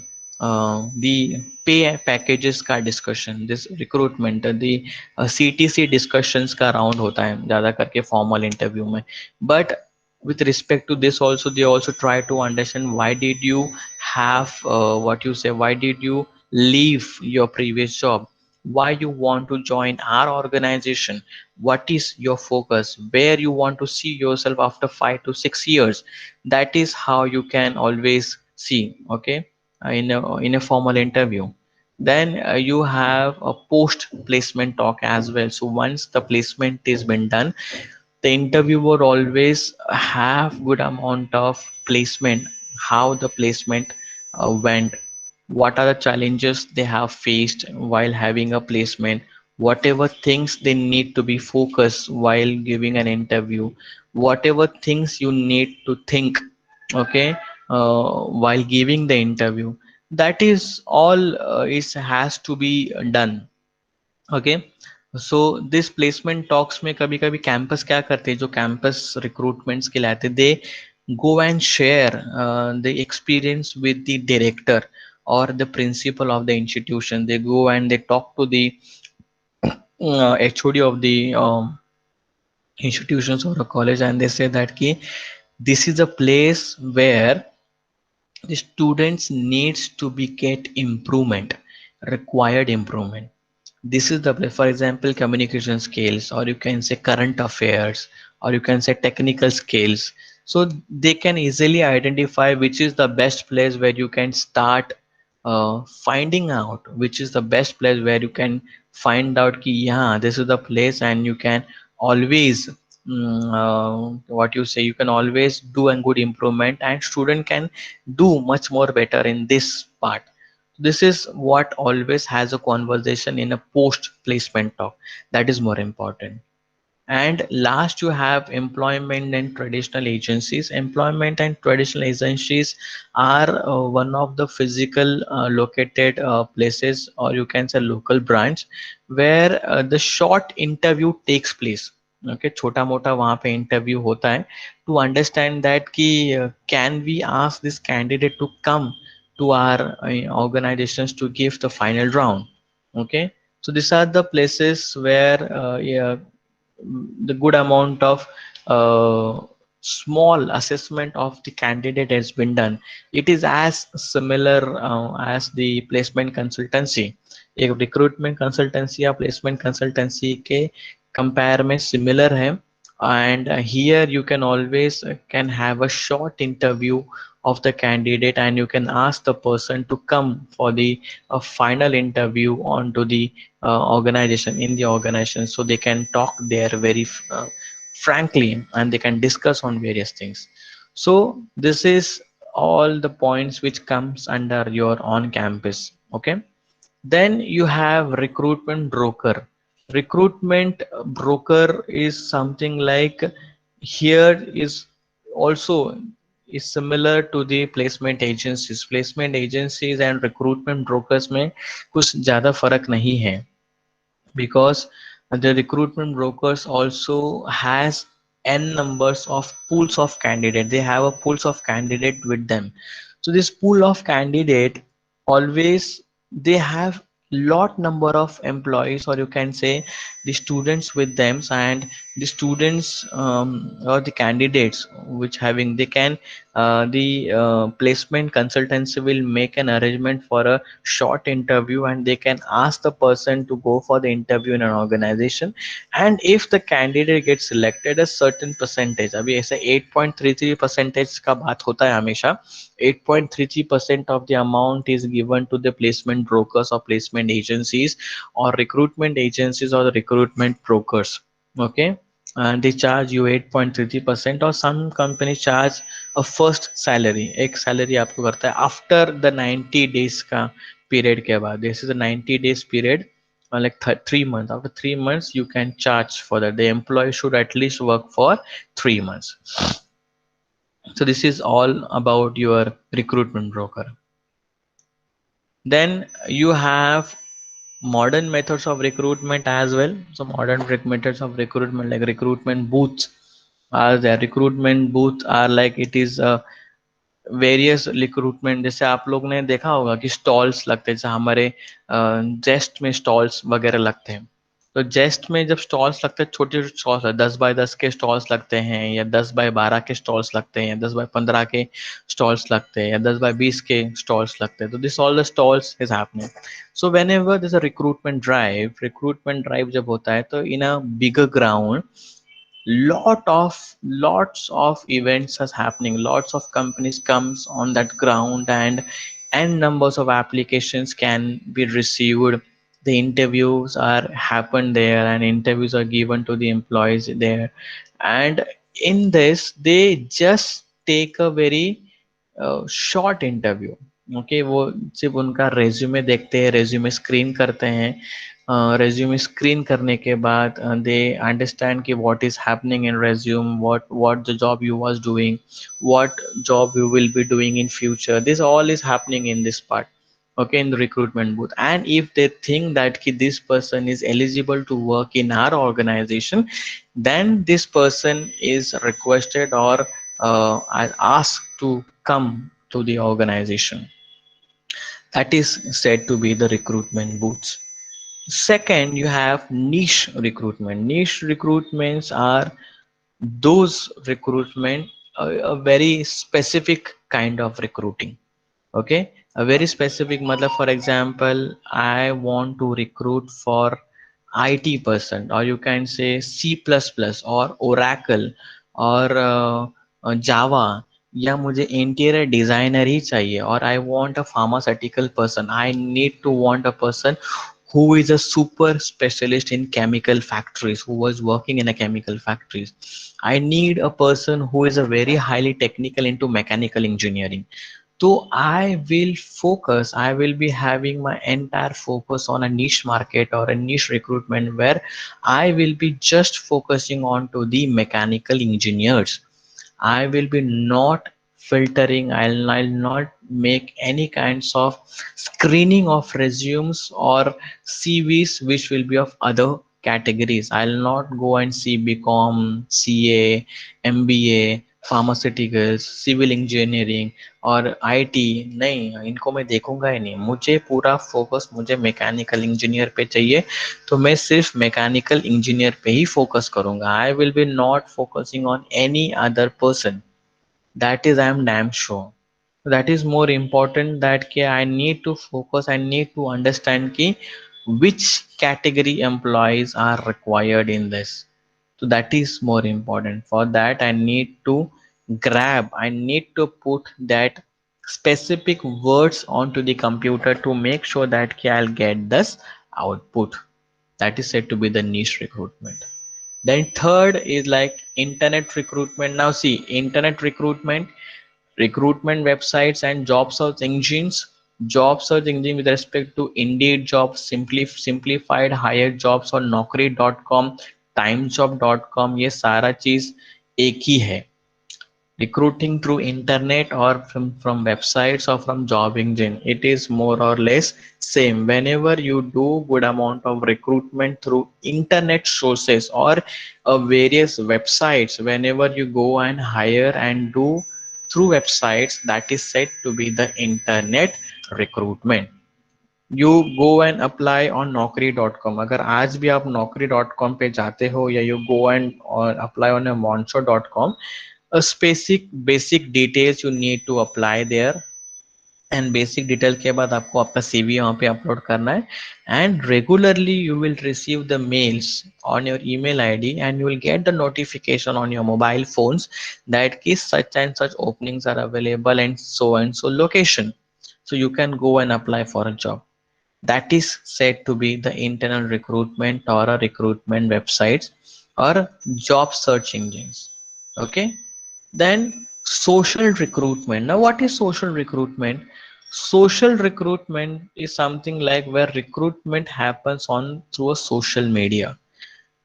the pay packages का discussion, this recruitment, the CTC discussions का round होता है ज़्यादा करके formal interview में. But with respect to this also, they also try to understand why did you have what you say, why did you leave your previous job, why you want to join our organization, what is your focus, where you want to see yourself after 5 to 6 years. That is how you can always see, okay, in a formal interview. Then you have a post placement talk as well. So once the placement is been done, the interviewer always have good amount of placement, how the placement went, what are the challenges they have faced while having a placement, whatever things they need to be focused while giving an interview, whatever things you need to think, okay, while giving the interview. That is all is has to be done, okay. So this placement talks में कभी कभी campus क्या करते हैं, जो campus recruitments के लिए आते, they go and share the experience with the director or the principal of the institution. They go and they talk to the HOD of the institutions or a college, and they say that ki, this is a place where the students needs to be get improvement, required improvement. This is the place, for example, communication skills, or you can say current affairs, or you can say technical skills. So they can easily identify which is the best place where you can start finding out, which is the best place where you can find out ki, yeah, this is the place, and you can always what you say, you can always do a good improvement, and student can do much more better in this part. This is what always has a conversation in a post placement talk. That is more important. And last, you have employment and traditional agencies. Employment and traditional agencies are one of the physical located places, or you can say local branch, where the short interview takes place. Okay, छोटा मोटा वहाँ पे interview होता है to understand that कि can we ask this candidate to come to our organizations to give the final round. Okay, so these are the places where yeah, the good amount of small assessment of the candidate has been done. It is as similar as the placement consultancy. एक recruitment consultancy या placement consultancy के compare में similar है. And here you can always can have a short interview of the candidate, and you can ask the person to come for the final interview onto the organization, in the organization, so they can talk there very frankly, and they can discuss on various things. So this is all the points which comes under your on campus. Okay, then you have recruitment broker. Recruitment broker is something like, here is also is similar to the placement agencies. Placement agencies and recruitment brokers में कुछ ज़्यादा फर्क नहीं है, because the recruitment brokers also has n numbers of pools of candidate. They have a pools of candidate with them. So this pool of candidate always, they have lot number of employees, or you can say the students with them, and the students or the candidates which having, they can the placement consultancy will make an arrangement for a short interview, and they can ask the person to go for the interview in an organization. And if the candidate gets selected, a certain percentage, अभी ऐसे 8.33 percentage का बात होता है हमेशा, 8.33% of the amount is given to the placement brokers or placement agencies or recruitment agencies or the recruitment brokers. Okay, and they charge you 8.33%, or some companies charge a first salary. एक salary आपको करता है after the 90 days का period के बाद. This is a 90 days period, like 3 months. After 3 months you can charge for that. The employee should at least work for 3 months. So this is all about your recruitment broker. Then you have modern methods of recruitment as well. So modern methods of recruitment, like recruitment booths are there. Recruitment booths are like, it is various recruitment, जैसे आप लोग ने देखा होगा कि stalls लगते हैं, जैसे हमारे जेस्ट में स्टॉल्स वगैरह लगते हैं. तो जेस्ट में जब स्टॉल्स लगते हैं, छोटे स्टॉल्स, 10 बाय 10 के स्टॉल्स लगते हैं, या 10 बाय 12 के स्टॉल्स लगते हैं, या 10 बाय 15 के स्टॉल्स लगते हैं, या 10 बाय 20 के स्टॉल्स लगते हैं, तो this all the stalls is happening. So when ever this recruitment drive जब होता है, तो इन अ बिगर ground, lots of events is happening, lots of companies comes on that ground, and numbers of applications can be received. The interviews are happen there, and interviews are given to the employees there, and in this they just take a very short interview. Okay, वो सिर्फ उनका resume देखते हैं, resume screen करते हैं. Resume screen करने के बाद दे अंडरस्टैंड कि what is happening in resume, what the job you was doing, what job you will be doing in future. This all is happening in this part, okay, in the recruitment booth. And if they think that this person is eligible to work in our organization, then this person is requested or are asked to come to the organization. That is said to be the recruitment booths. Second, you have niche recruitment. Niche recruitments are those recruitment, a very specific kind of recruiting. Okay, a very specific, matlab, for example, I want to recruit for IT person, or you can say C++ plus plus or Oracle or Java, या मुझे interior designer ही चाहिए, और I want a pharmaceutical person, I need to want a person who is a super specialist in chemical factories, who was working in a chemical factories. I need a person who is a very highly technical into mechanical engineering. So I will be having my entire focus on a niche market or a niche recruitment, where I will be just focusing on to the mechanical engineers. I will be not filtering, I'll not make any kinds of screening of resumes or CVs which will be of other categories. I'll not go and see BCom, CA, MBA, pharmaceuticals, civil engineering और IT. नहीं, इनको मैं देखूंगा ही नहीं. मुझे पूरा focus मुझे mechanical engineer पे चाहिए, तो मैं सिर्फ मैकेनिकल इंजीनियर पे ही फोकस करूंगा. I will be not focusing on any other person. That is, I am damn sure. That is more important, that कि I need to focus, I need to understand कि which category employees are required in this. So that is more important. For that, I need to I need to put that specific words onto the computer to make sure that I'll get this output. That is said to be the niche recruitment. Then third is like internet recruitment. Now see, internet recruitment websites and job search engine with respect to Indeed jobs, simplified hire jobs और naukri.com, timejob.com, ये सारा चीज एक ही है. Recruiting through internet or from websites or from job engine, it is more or less same. Whenever you do good amount of recruitment through internet sources or various websites, whenever you go and hire and do through websites, that is said to be the internet recruitment. You go and apply on naukri.com. अगर आज भी आप naukri.com पे जाते हो, या you go and or apply on a monster.com, a basic details you need to apply there, and basic detail के बाद आपको आपका सीवी वहाँ पे अपलोड करना है, and regularly you will receive the mails on your email ID, and you will get the notification on your mobile phones that की such and such openings are available and so location, so you can go and apply for a job. That is said to be the internal recruitment or a recruitment websites or job search engines. Okay, then social recruitment. Now what is social recruitment? Social recruitment is something like where recruitment happens on through a social media.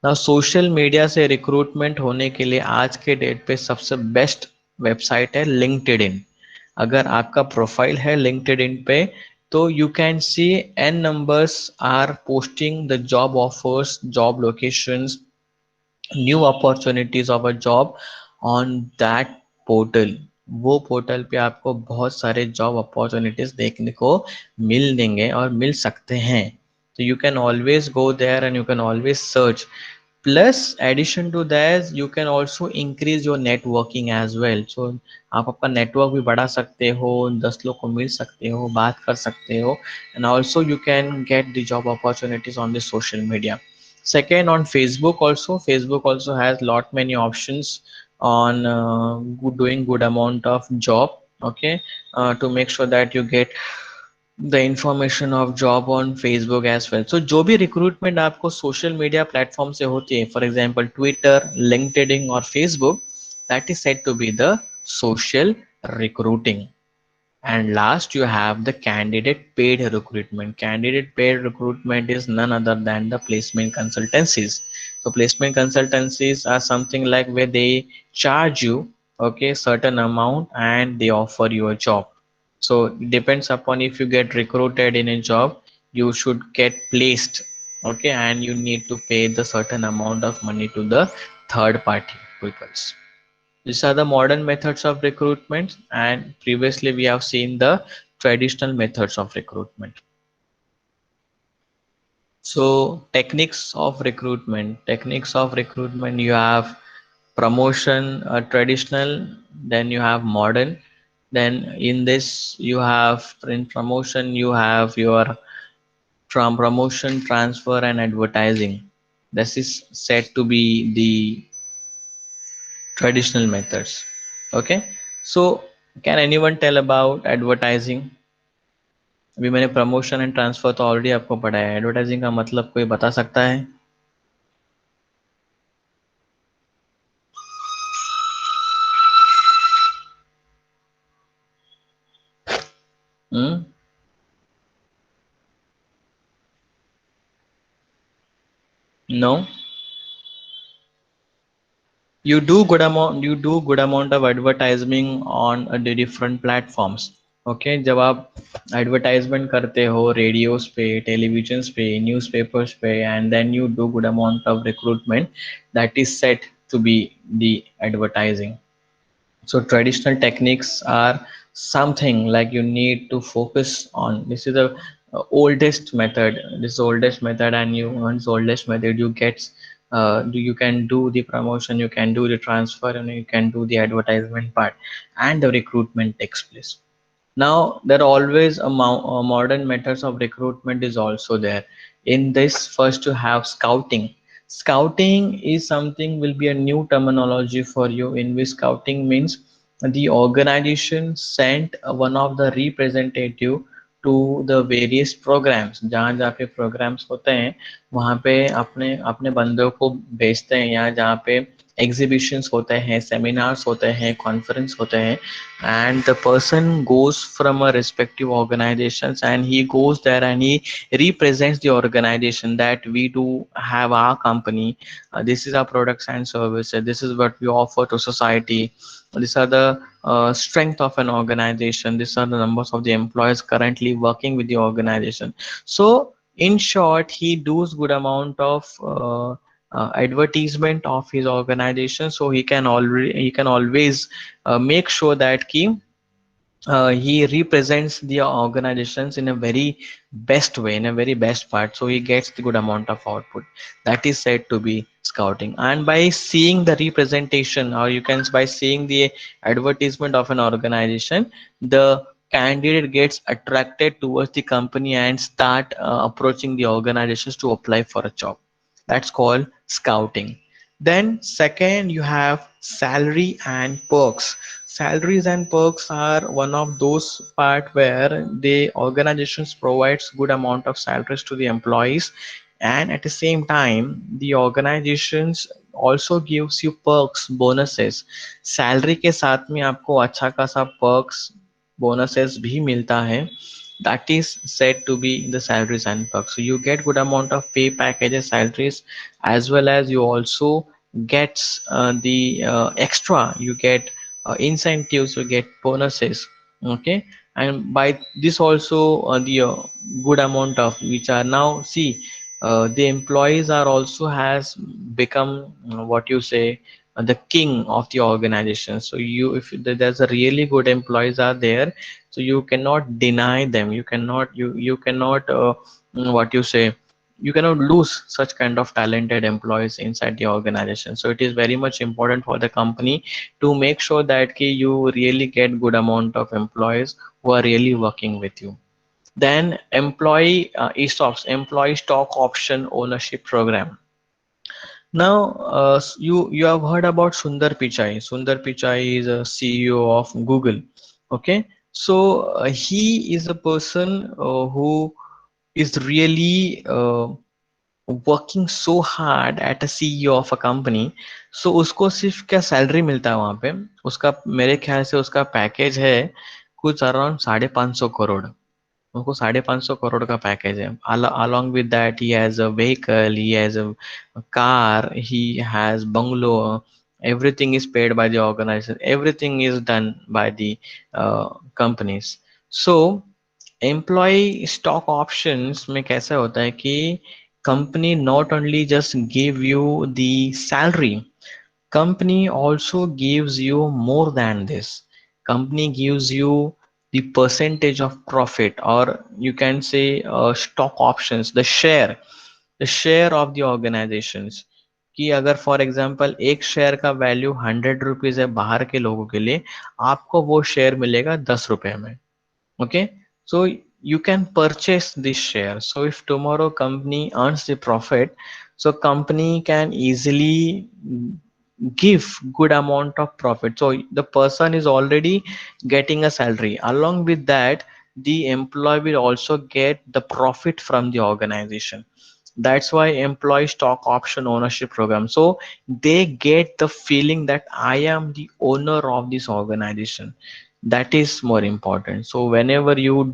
Now social media से recruitment होने के लिए आज के date पे सबसे best website है LinkedIn. अगर आपका प्रोफाइल है लिंक्डइन पे, तो you can see an numbers are posting the job offers, job locations, new opportunities of a job on that portal. वो पोर्टल पे आपको बहुत सारे जॉब अपॉर्चुनिटीज देखने को मिल देंगे और मिल सकते हैं. So you can always go there and you can always search. Plus addition to that you can also increase your networking as well. So आप अपना नेटवर्क भी बढ़ा सकते हो, 10 लोग को मिल सकते हो, बात कर सकते हो, and also you can get the job opportunities on the social media. Second, on Facebook also has lot many options on doing good amount of job. Okay, to make sure that you get the information of job on Facebook as well. So जो भी recruitment आपको social media platform से होती है, for example Twitter, LinkedIn और Facebook, that is said to be the social recruiting. And last, you have the candidate paid recruitment. Candidate paid recruitment is none other than the placement consultancies. So placement consultancies are something like where they charge you, okay, certain amount and they offer you a job. So it depends upon if you get recruited in a job, you should get placed, okay, and you need to pay the certain amount of money to the third party peoples. These are the modern methods of recruitment, and previously we have seen the traditional methods of recruitment. So techniques of recruitment, you have promotion, traditional, then you have modern, then in this you have in promotion you have your from promotion, transfer and advertising. This is said to be the traditional methods. Okay, so can anyone tell about advertising? अभी मैंने promotion and transfer तो already आपको पढ़ाया है, advertising का मतलब कोई बता सकता है? No. You do good amount of advertising on the different platforms. Okay, जब आप एडवर्टाइजमेंट करते हो रेडियोस पे, टेलीविजन पे, न्यूज़पेपर्स पे, and then you do good amount of recruitment, that is set to be the advertising. So traditional techniques are something like you need to focus on. This is the oldest method. This is the oldest method, and you once oldest method you get you can do the promotion, you can do the transfer, and you can do the advertisement part, and the recruitment takes place. Now there are always modern methods of recruitment is also there. In this, first you have scouting. Scouting is something will be a new terminology for you, in which scouting means the organization sent one of the representative to the various programs. जहाँ जहाँ पे programs होते हैं वहाँ पे अपने अपने बंदों को भेजते हैं, या जहाँ पे exhibitions होते हैं, seminars होते हैं, conference होते हैं, and the person goes from a respective organizations and he goes there and he represents the organization that we do have our company, this is our products and services, this is what we offer to society, these are the strength of an organization, these are the numbers of the employees currently working with the organization. So in short, he does good amount of advertisement of his organization, so he can always make sure that he represents the organizations in a very best way, in a very best part, so he gets the good amount of output. That is said to be scouting. And by seeing the representation, or you can by seeing the advertisement of an organization, the candidate gets attracted towards the company and start approaching the organizations to apply for a job. That's called scouting. Then second, you have salary and perks. Salaries and perks are one of those part where the organizations provides good amount of salaries to the employees, and at the same time the organizations also gives you perks, bonuses. Salary के साथ में आपको अच्छा खासा perks, bonuses भी मिलता है. That is said to be the salaries and perks. So you get good amount of pay packages, salaries, as well as you also get the extra. You get incentives, you get bonuses. Okay, and by this also the good amount of which are now see the employees are also has become what you say the king of the organization. So you if there's a really good employees are there, so you cannot deny them, you cannot what you say you cannot lose such kind of talented employees inside the organization. So it is very much important for the company to make sure that you really get good amount of employees who are really working with you. Then employee ESOPs, employee stock option ownership program. Now, you have heard about Sundar Pichai. Sundar Pichai is a CEO of Google. Okay, so he is a person who is really working so hard at a CEO of a company. So उसको सिर्फ क्या salary मिलता है वहाँ पे, उसका मेरे ख्याल से उसका पैकेज है कुछ अराउंड 550 करोड़। उनको 550 करोड़ का पैकेज है। Along with that, he has a vehicle, he has a car, he has bungalow. Everything is paid by the organization. Everything is done by the companies. So employee stock options में कैसा होता है कि company not only just give you the salary, company also gives you more than this. Company gives you the percentage of profit, or you can say stock options, the share of the organizations. कि अगर for example एक share का value 100 rupees है बाहर के लोगों के लिए, आपको वो शेयर मिलेगा 10 रुपए में। Okay, so you can purchase this share. So if tomorrow company earns the profit, so company can easily give good amount of profit. So the person is already getting a salary. Along with that, the employee will also get the profit from the organization. That's why employee stock option ownership program. So they get the feeling that I am the owner of this organization. That is more important. So whenever you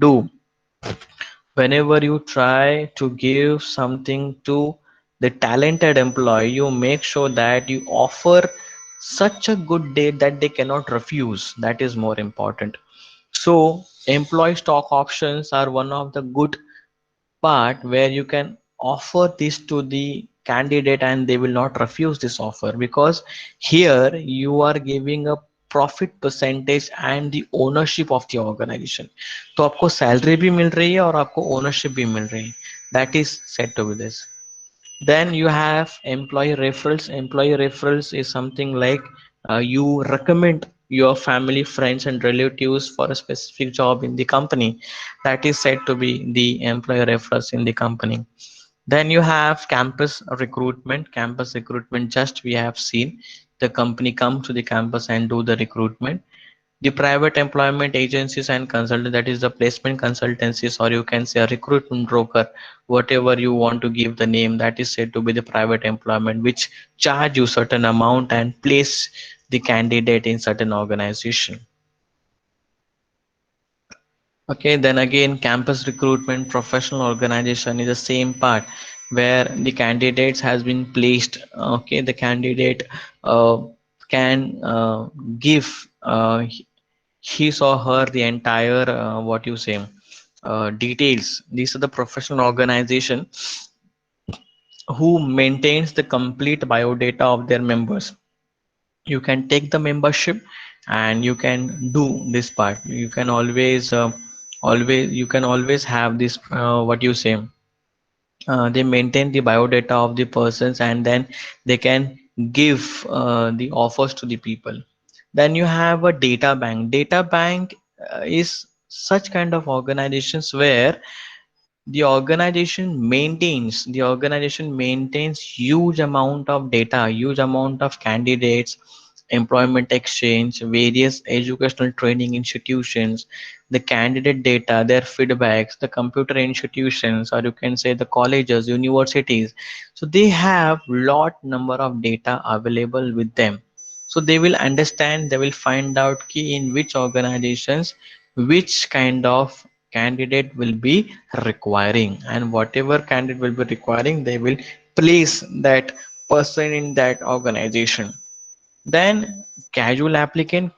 try to give something to the talented employee, you make sure that you offer such a good date that they cannot refuse. That is more important. So employee stock options are one of the good part where you can offer this to the candidate and they will not refuse this offer, because here you are giving a profit percentage and the ownership of the organization. तो आपको salary भी मिल रही है और आपको ownership भी मिल रही है. That is said to be this. Then you have employee referrals. Employee referrals is something like you recommend your family, friends, and relatives for a specific job in the company. That is said to be the employee referrals in the company. Then you have campus recruitment. Campus recruitment, just we have seen the company come to the campus and do the recruitment. The private employment agencies and consultant, that is the placement consultancies, or you can say a recruitment broker, whatever you want to give the name, that is said to be the private employment, which charge you certain amount and place the candidate in certain organization. Okay, then again campus recruitment professional organization is the same part where the candidates has been placed. Okay, the candidate can give his or her the entire what you say details. These are the professional organization who maintains the complete biodata of their members. You can take the membership and you can do this part. You can always have this what you say they maintain the biodata of the persons, and then they can give the offers to the people. Then you have a data bank. Data bank is such kind of organizations where the organization maintains huge amount of data, huge amount of candidates, employment exchange, various educational training institutions, the candidate data, their feedbacks, the computer institutions, or you can say the colleges, universities. So they have lot number of data available with them. So they will understand, they will find out key in which organizations which kind of candidate will be requiring, and whatever candidate will be requiring, they will place that person in that organization. Then casual applicant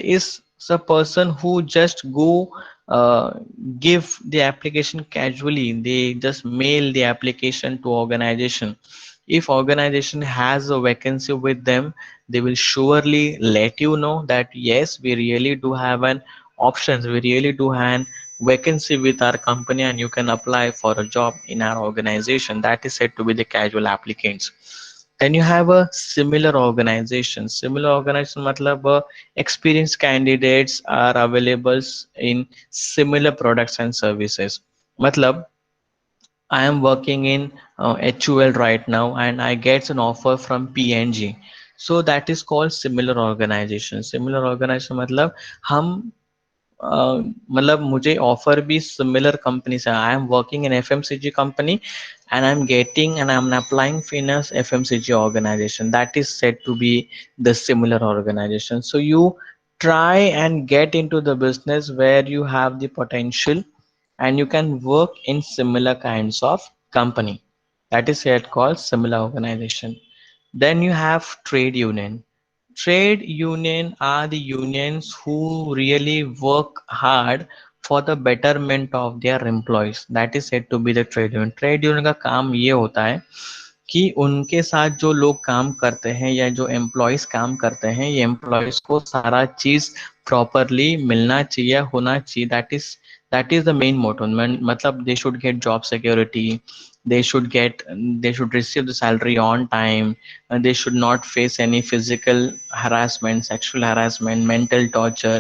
is the person who just go uh, give the application casually. They just mail the application to organization. If organization has a vacancy with them, they will surely let you know that yes, we really do have an options, we really do vacancy with our company and you can apply for a job in our organization. That is said to be the casual applicants. Then you have a similar organization. Similar organization matlab experienced candidates are available in similar products and services. Matlab I am working in HUL right now and I get an offer from PNG. So that is called similar organization. Similar organization मतलब हम मतलब मुझे offer भी similar company से I am working in FMCG company and I'm getting and I'm applying in a FMCG organization that is said to be the similar organization. So you try and get into the business where you have the potential and you can work in similar kinds of company. That is said called similar organization. Then you have trade union. Trade union are the unions who really work hard for the betterment of their employees. That is said to be the trade union. Trade union का काम ये होता है कि उनके साथ जो लोग काम करते हैं या जो एम्प्लॉयज काम करते हैं ये एम्प्लॉयज को सारा चीज प्रॉपरली मिलना चाहिए होना चाहिए. That is the main motto. मतलब they should get job security, they should get they should receive the salary on time, and they should not face any physical harassment, sexual harassment, mental torture.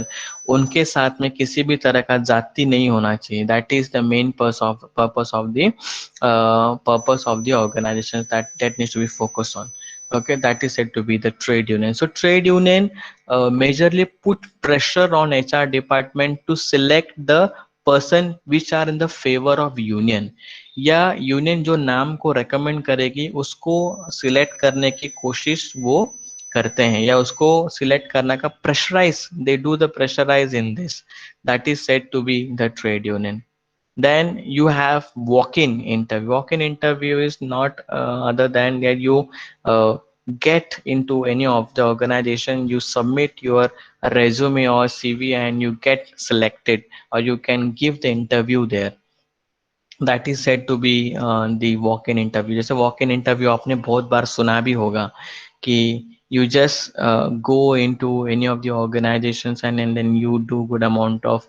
उनके साथ में किसी भी तरह का जाति नहीं होना चाहिए. That is the main purpose of the organization that needs to be focused on. Okay, that is said to be the trade union. So trade union majorly put pressure on HR department to select the person which are in the favor of union, या union जो नाम को recommend करेगी उसको select करने की कोशिश वो करते हैं या उसको सिलेक्ट करने का pressurise, they do the pressurise in this. That is said to be the trade union. Then you have walk-in interview. Walk-in interview is not other than that you get into any of the organization, you submit your resume or CV and you get selected or you can give the interview there. That is said to be the walk in interview. जैसे walk in interview आपने बहुत बार सुना भी होगा कि you just go into any of the organizations and then you do good amount of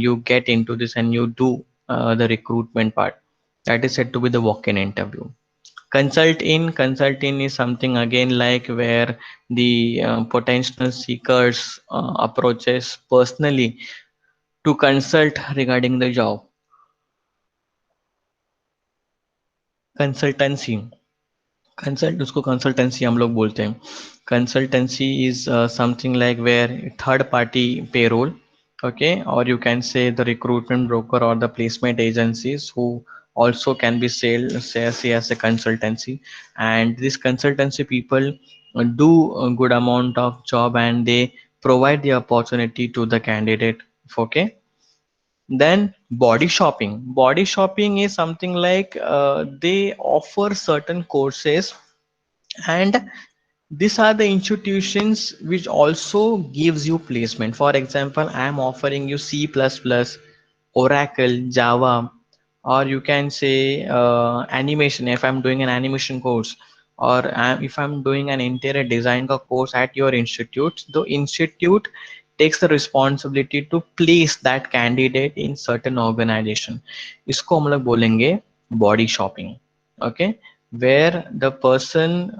you get into this and you do the recruitment part. That is said to be the walk-in interview. Consult in is something again like where the potential seekers approaches personally to consult regarding the job. Consultancy, consult उसको consultancy हम लोग बोलते हैं. Consultancy is something like where third party payroll, okay, or you can say the recruitment broker or the placement agencies who also can be say as a consultancy. And this consultancy people do a good amount of job and they provide the opportunity to the candidate. Okay. Then body shopping is something like they offer certain courses, and these are the institutions which also gives you placement. For example, I am offering you C++, Oracle, Java, or you can say animation if I'm doing an animation course, or if I'm doing an interior design course at your institute. The institute takes the responsibility to place that candidate in certain organization. इसको हम लोग बोलेंगे body shopping. Okay, where the person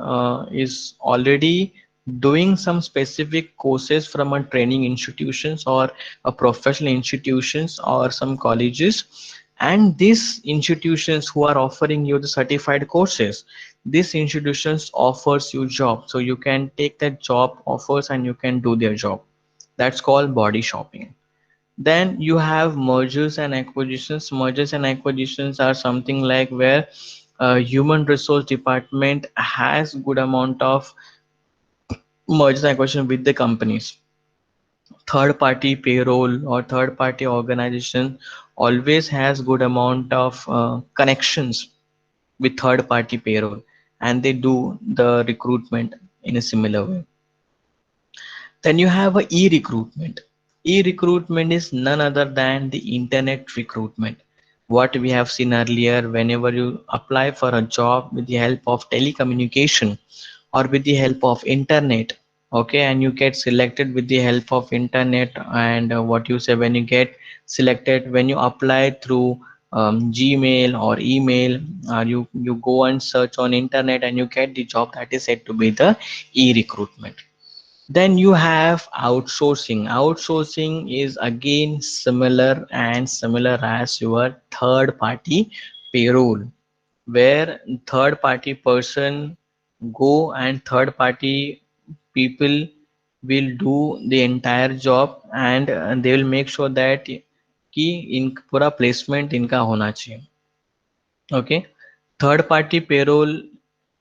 is already doing some specific courses from a training institutions or a professional institutions or some colleges, and these institutions who are offering you the certified courses, these institutions offers you job, so you can take that job offers and you can do their job. That's called body shopping. Then you have mergers and acquisitions. Mergers and acquisitions are something like where human resource department has good amount of mergers and acquisition with the companies. Third party payroll or third party organization always has good amount of connections with third party payroll, and they do the recruitment in a similar way. Then you have a e-recruitment. E-recruitment is none other than the internet recruitment. What we have seen earlier, whenever you apply for a job with the help of telecommunication or with the help of internet, okay, and you get selected with the help of internet. And what you say, when you get selected, when you apply through Gmail or email, you go and search on internet and you get the job, that is said to be the e-recruitment. Then you have outsourcing. Outsourcing is again similar as your third party payroll, where third party person go and third party people will do the entire job, and they will make sure that कि इन पूरा placement इनका होना चाहिए. Okay, third party payroll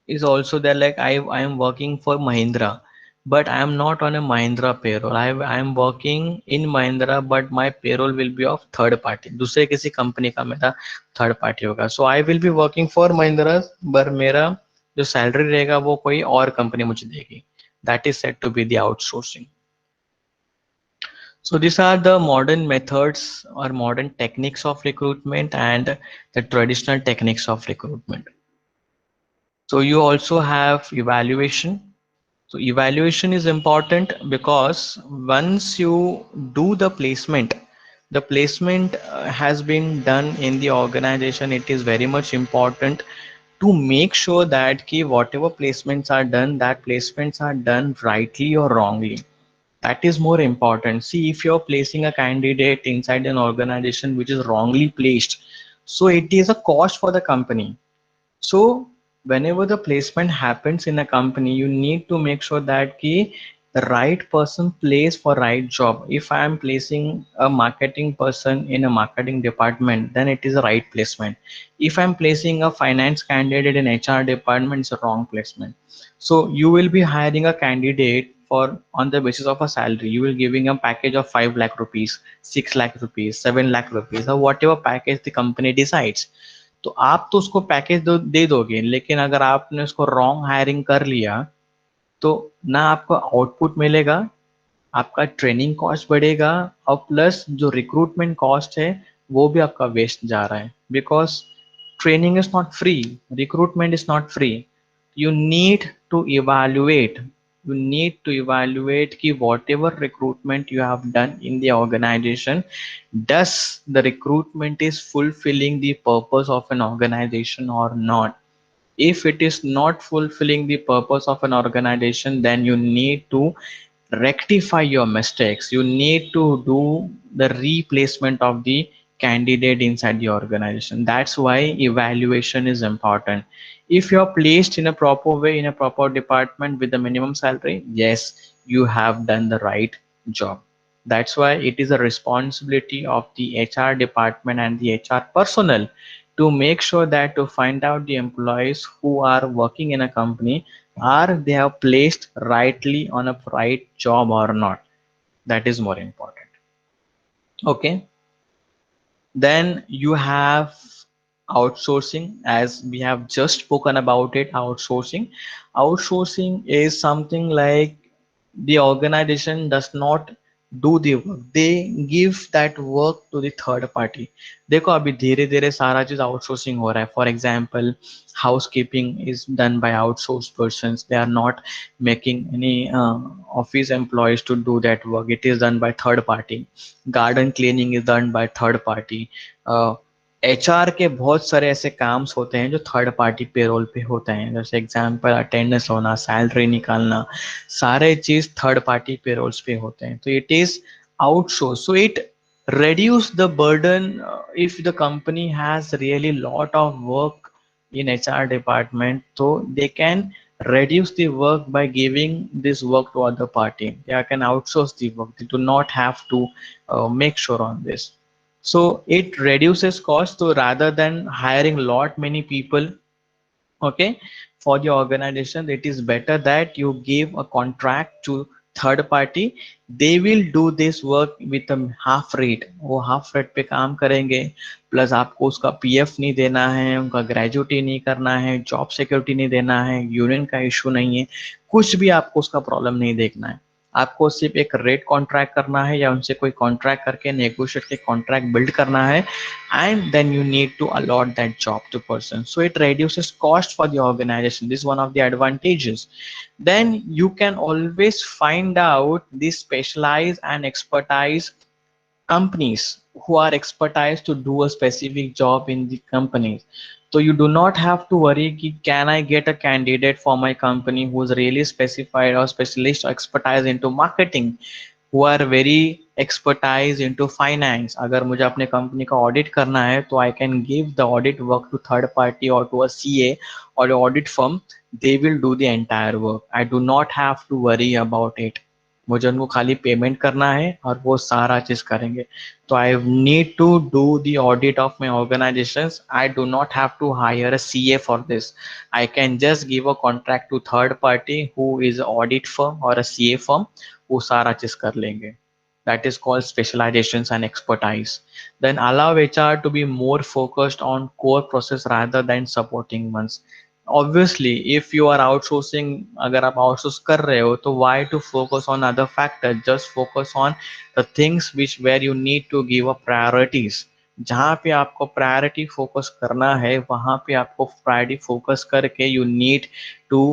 is also there. Like I am working for Mahindra, but I am not on a Mahindra payroll. I am working in Mahindra, but my payroll will be of third party. दूसरे किसी company का मेरा third party होगा. So I will be working for Mahindra, but मेरा जो salary रहेगा वो कोई और कंपनी मुझे देगी. That is said to be the outsourcing. So these are the modern methods or modern techniques of recruitment and the traditional techniques of recruitment. So you also have evaluation. So evaluation is important because once you do the placement has been done in the organization. It is very much important to make sure that ki whatever placements are done, that placements are done rightly or wrongly. That is more important. See, if you're placing a candidate inside an organization which is wrongly placed, so it is a cost for the company. So whenever the placement happens in a company, you need to make sure that the right person plays for right job. If I am placing a marketing person in a marketing department, then it is a right placement. If I'm placing a finance candidate in HR department, it's a wrong placement. So you will be hiring a candidate for on the basis of a salary. You will giving a package of 5 lakh rupees, 6 lakh rupees, 7 lakh rupees, or whatever package the company decides. तो आप तो उसको package दे दोगे, लेकिन अगर आपने उसको wrong hiring कर लिया तो ना आपको आउटपुट मिलेगा, आपका ट्रेनिंग कॉस्ट बढ़ेगा, और प्लस जो रिक्रूटमेंट कॉस्ट है वो भी आपका वेस्ट जा रहा है. Because training is not free, recruitment is not free. You need to evaluate, कि whatever recruitment you have done in the organization, does the recruitment is fulfilling the purpose of an organization or not. If it is not fulfilling the purpose of an organization, then you need to rectify your mistakes. You need to do the replacement of the candidate inside the organization. That's why evaluation is important. If you're placed in a proper way in a proper department with the minimum salary, yes, you have done the right job. That's why it is a responsibility of the HR department and the HR personnel to make sure that to find out the employees who are working in a company, are they have placed rightly on a right job or not. That is more important. Okay, then you have outsourcing. As we have just spoken about it, outsourcing is something like the organization does not do the work, they give that work to the third party. देखो अभी धीरे धीरे सारा चीज outsourcing हो रहा है. For example, housekeeping is done by outsourced persons. They are not making any office employees to do that work. It is done by third party. Garden cleaning is done by third party. HR के बहुत सारे ऐसे calms होते हैं जो third party payroll पे होते हैं. जैसे एग्जाम्पल, अटेंडेंस होना, सैलरी निकालना, सारे चीज थर्ड पार्टी पेरोल्स पे होते हैं. तो it is outsource. So it reduce the burden. If the company has really lot of work in HR department, so they can reduce the work by giving this work to other party. They can outsource the work. They do not have to make sure on this. So it reduces cost. So rather than hiring lot many people, okay, for the organization, it is better that you give a contract to third party. They will do this work with a half rate. वो half rate पे काम करेंगे, plus आपको उसका PF नहीं देना है, उनका ग्रेजुटी नहीं करना है, जॉब सिक्योरिटी नहीं देना है, यूनियन का इशू नहीं है, कुछ भी आपको उसका प्रॉब्लम नहीं देखना है. आपको सिर्फ एक रेट कॉन्ट्रैक्ट करना है या उनसे कोई कॉन्ट्रैक्ट करके नेगोशिएट के कॉन्ट्रैक्ट बिल्ड करना है, and then you need to allot that job to person, so it reduces cost for the organization. This is one of the advantages. Then you can always find out the specialized and expertise companies who are expertise to do a specific job in the companies. So you do not have to worry ki, can I get a candidate for my company who is really specified or specialist or expertise into marketing, who are very expertise into finance. अगर मुझे अपने company का audit करना है तो I can give the audit work to third party or to a CA or a audit firm. They will do the entire work. I do not have to worry about it. मुझे उनको खाली payment करना है और वो सारा चीज करेंगे. तो I need to do the audit of my organisation. I do not have to hire a CA for this. I can just give a contract to third party who is audit firm और a CA firm. वो सारा चीज कर लेंगे. That is called specializations and expertise. Then allow HR to be more focused on core process rather than supporting ones. Obviously if you are outsourcing, अगर आप outsource कर रहे हो तो why to focus on other factors, just focus on the things which where you need to give a priorities. जहाँ पे आपको priority focus करना है वहाँ पे आपको प्रायोरिटी फोकस करके you need to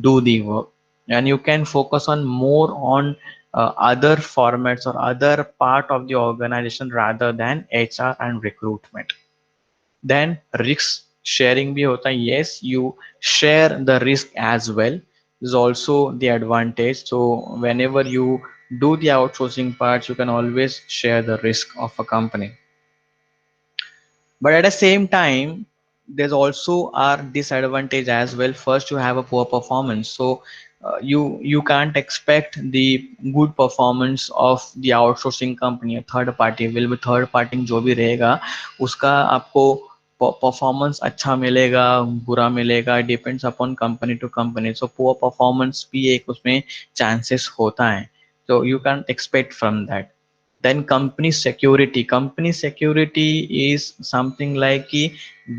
do the work, and you can focus on more on other formats or other part of the organization rather than HR and recruitment. Then risk sharing भी होता है. Yes, you share the risk as well. Is also the advantage. So whenever you do the outsourcing parts, you can always share the risk of a company. But at the same time, there's also our disadvantage as well. First, you have a poor performance, so you can't expect the good performance of the outsourcing company. A third party will be third party जो भी रहेगा उसका आपको performance अच्छा मिलेगा बुरा मिलेगा, depends upon company to company. So poor performance भी एक उसमें चांसेस होता है, so you can't expect from that. Then company security is something like कि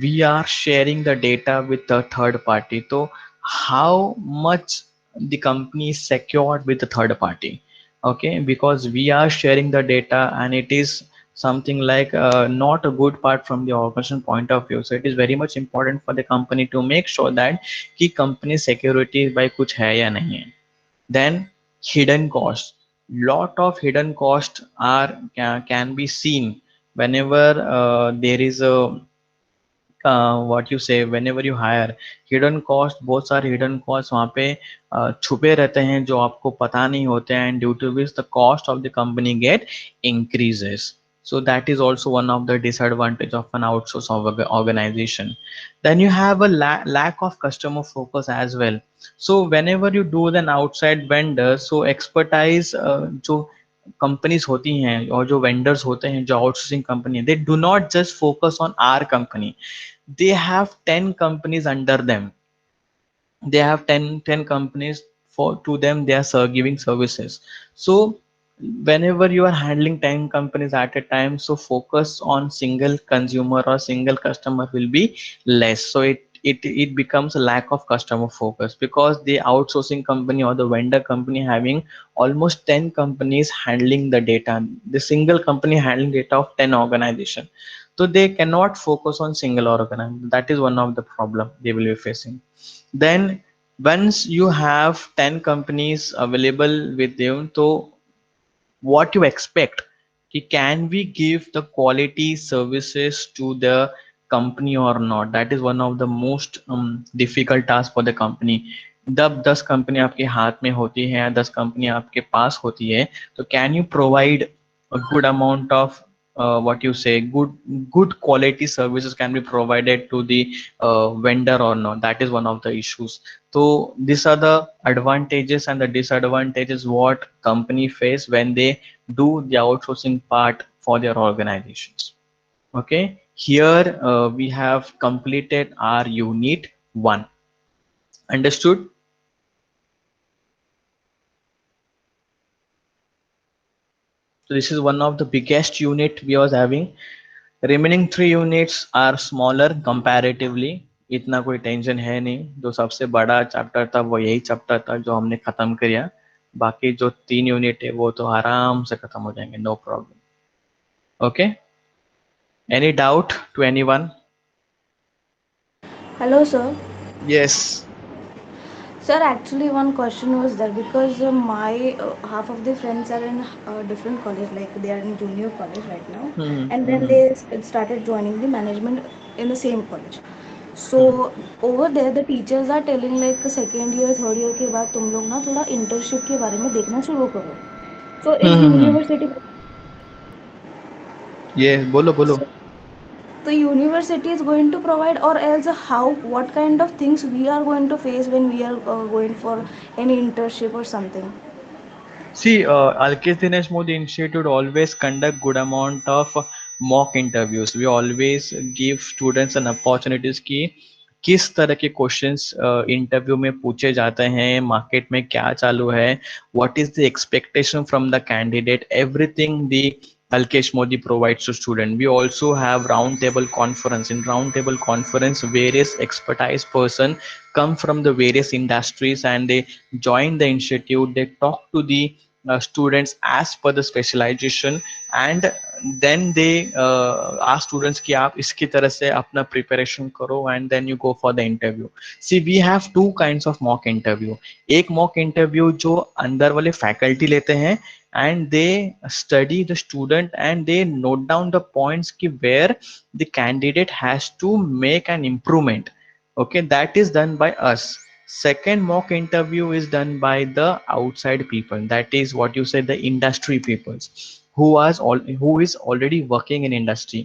we are sharing the data with the third party. So how much the company is secured with the third party? Okay, because we are sharing the data and it is something like not a good part from the organization point of view. So it is very much important for the company to make sure that कि company security by कुछ है या नहीं है. Then hidden costs. Lot of hidden costs are can be seen whenever there is a what you say, whenever you hire. Hidden cost, बहुत सारे hidden cost वहाँ पे छुपे रहते हैं जो आपको पता नहीं होते हैं, due to which the cost of the company get increases. So that is also one of the disadvantage of an outsource organization. Then you have a lack of customer focus as well. So whenever you do an outside vendor, so expertise जो companies होती हैं और जो vendors होते हैं जो outsourcing company, they do not just focus on our company. They have 10 companies under them. They have ten companies for to them they are giving services. So whenever you are handling 10 companies at a time, so focus on single consumer or single customer will be less. So it becomes a lack of customer focus because the outsourcing company or the vendor company having almost 10 companies handling the data, the single company handling data of 10 organization. So they cannot focus on single organization. That is one of the problem they will be facing. Then once you have 10 companies available with you, so what you expect, can we give the quality services to the company or not? That is one of the most difficult task for the company. जब 10 company आपके हाथ में होती है, 10 company आपके पास होती है, तो can you provide a good amount of what you say, good quality services can be provided to the vendor or not? That is one of the issues. So these are the advantages and the disadvantages what company face when they do the outsourcing part for their organizations. Okay, here we have completed our unit 1. Understood? So this is one of the biggest unit we was having. Remaining 3 units are smaller comparatively. इतना कोई tension है नहीं. जो सबसे बड़ा chapter था वो यही चैप्टर था जो हमने खत्म किया. बाकी जो 3 यूनिट है वो तो आराम से खत्म हो जाएंगे, no problem. Okay, any doubt to anyone? Hello, sir. Yes. Sir, actually, one question was there because my half of the friends are in different college, like they are in junior college right now, and then hmm. they started joining the management in the same college. Hmm So over there, the teachers are telling like second year, third year के बाद तुम लोग ना थोड़ा internship के बारे में देखना शुरू करो. So is hmm. university ये बोलो बोलो। so the university is going to provide, or else how what kind of things we are going to face when we are going for any internship or something. See, Alkesh Dinesh Modi Institute always conduct good amount of mock interviews. We always give students an opportunities कि किस तरह के questions interview में पूछे जाते हैं, market में क्या चालू है, what is the expectation from the candidate, everything the Alkesh Modi provides to student. We also have round table conference. In round table conference, various expertise person come from the various industries and they join the institute. They talk to the students as per the specialization, and then they ask students कि आप इसकी तरह से अपना preparation करो and then you go for the interview. See, we have two kinds of mock interview. एक mock interview जो अंदर वाले faculty लेते हैं and they study the student and they note down the points ki where the candidate has to make an improvement. Okay, that is done by us. Second mock interview is done by the outside people, that is what you say, the industry peoples who is already working in industry.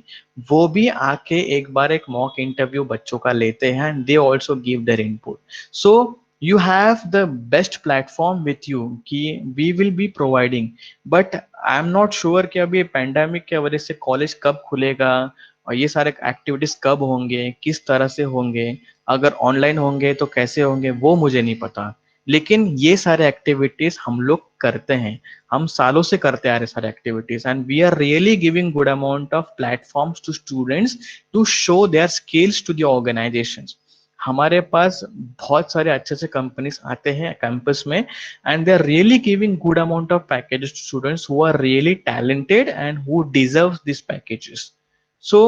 वो भी आके एक बार एक mock interview बच्चों का लेते हैं and they also give their input. So you have the best platform with you कि we will be providing, but I am not sure कि अभी पेंडेमिक के वजह से कॉलेज कब खुलेगा और ये सारे एक्टिविटीज कब होंगे, किस तरह से होंगे, अगर ऑनलाइन होंगे तो कैसे होंगे वो मुझे नहीं पता। लेकिन ये सारे एक्टिविटीज हम लोग करते हैं, हम सालों से करते आ रहे सारे activities and we are really giving good amount of platforms to students to show their skills to the organisations. हमारे पास बहुत सारे अच्छे से कंपनीज आते हैं कैंपस में and they are really giving good amount of packages to students who are really talented and who deserves these packages. So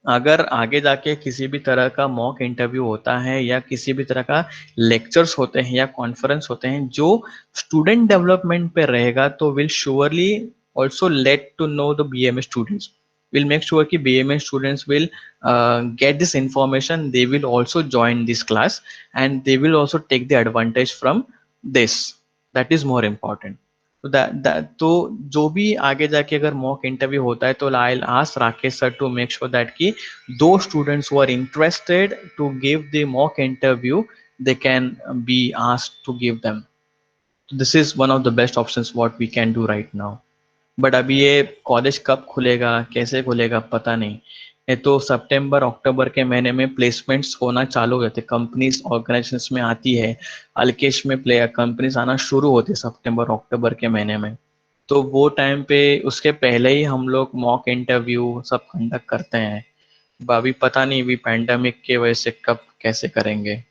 अगर आगे जाके किसी भी तरह का मॉक इंटरव्यू होता है या किसी भी तरह का लेक्चर्स होते हैं या कॉन्फ्रेंस होते हैं जो स्टूडेंट डेवलपमेंट पे रहेगा, तो will surely also let to know the BMS students. We'll make sure कि BMS students will get this information. They will also join this class and they will also take the advantage from this. That is more important. तो तो जो भी आगे जाके अगर mock interview होता है तो I ask Rakesh sir to make sure that कि दो students who are interested to give the mock interview they can be asked to give them. This is one of the best options what we can do right now. But अभी ये college कब खुलेगा कैसे खुलेगा पता नहीं। ये तो सितंबर अक्टूबर के महीने में प्लेसमेंट्स होना चालू हो जाते, कंपनीज ऑर्गेनाइजेशंस में आती है, अल्केश में प्ले कंपनीज आना शुरू होती है सितंबर अक्टूबर के महीने में। तो वो टाइम पे उसके पहले ही हम लोग मॉक इंटरव्यू सब कंडक्ट करते हैं। अभी पता नहीं अभी पैंडेमिक के वजह से कब कैसे करेंगे।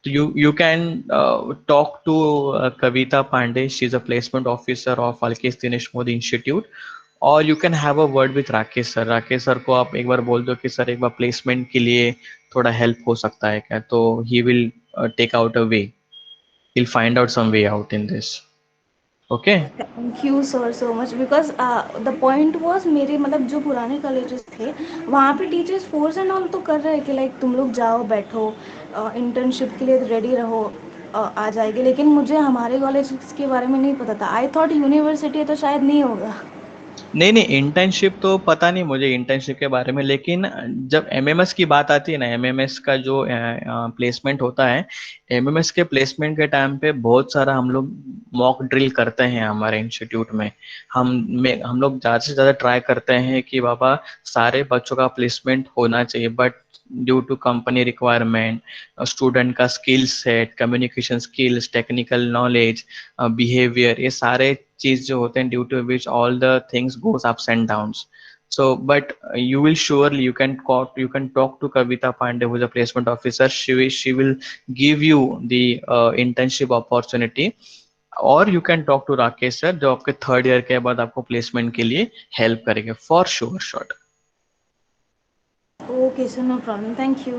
So you can talk to Kavita Pandey. She's a placement officer of Alkesh Dinesh Modi Institute. और you can have a word with Rakesh sir. Rakesh sir को आप एक बार बोल दो कि सर एक बार प्लेसमेंट के लिए थोड़ा हेल्प हो सकता है क्या, तो he will take out a way, he'll find out some way out in this. Okay. Thank you sir so much because the point was मेरे मतलब जो पुराने कॉलेजेस थे वहाँ पे टीचर्स फोर्स एंड ऑल तो कर रहे हैं कि लाइक तुम लोग जाओ बैठो इंटर्नशिप के लिए रेडी रहो आ जाएगी, लेकिन मुझे हमारे कॉलेज के बारे में नहीं पता था। आई थॉट यूनिवर्सिटी है तो शायद नहीं होगा। नहीं नहीं, इंटर्नशिप तो पता नहीं मुझे इंटर्नशिप के बारे में, लेकिन जब एमएमएस की बात आती है ना, एमएमएस का जो प्लेसमेंट होता है, एमएमएस के प्लेसमेंट के टाइम पे बहुत सारा हम लोग मॉक ड्रिल करते हैं हमारे इंस्टीट्यूट में। हम लोग ज़्यादा से ज़्यादा ट्राई करते हैं कि बाबा सारे बच्चों का प्लेसमेंट होना चाहिए, but due to company requirement, student का skill set, communication skills, technical knowledge, behaviour, ये सारे चीज जो होते हैं due to which all the things goes ups and downs. So, but you will surely you can talk to Kavita Pandey, who is a placement officer. She will give you the internship opportunity. और you can talk to Rakesh sir जो आपके third year के बाद आपको placement के लिए help करेंगे for sure shot. Okay, so no problem. Thank you.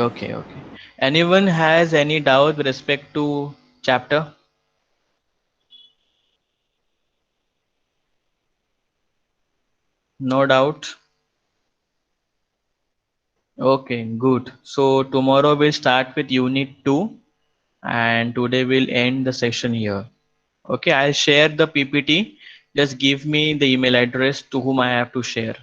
Okay, okay. Anyone has any doubt with respect to chapter? No doubt. Okay, good. So tomorrow we'll start with unit 2 and today we'll end the session here. Okay, I'll share the PPT. Just give me the email address to whom I have to share.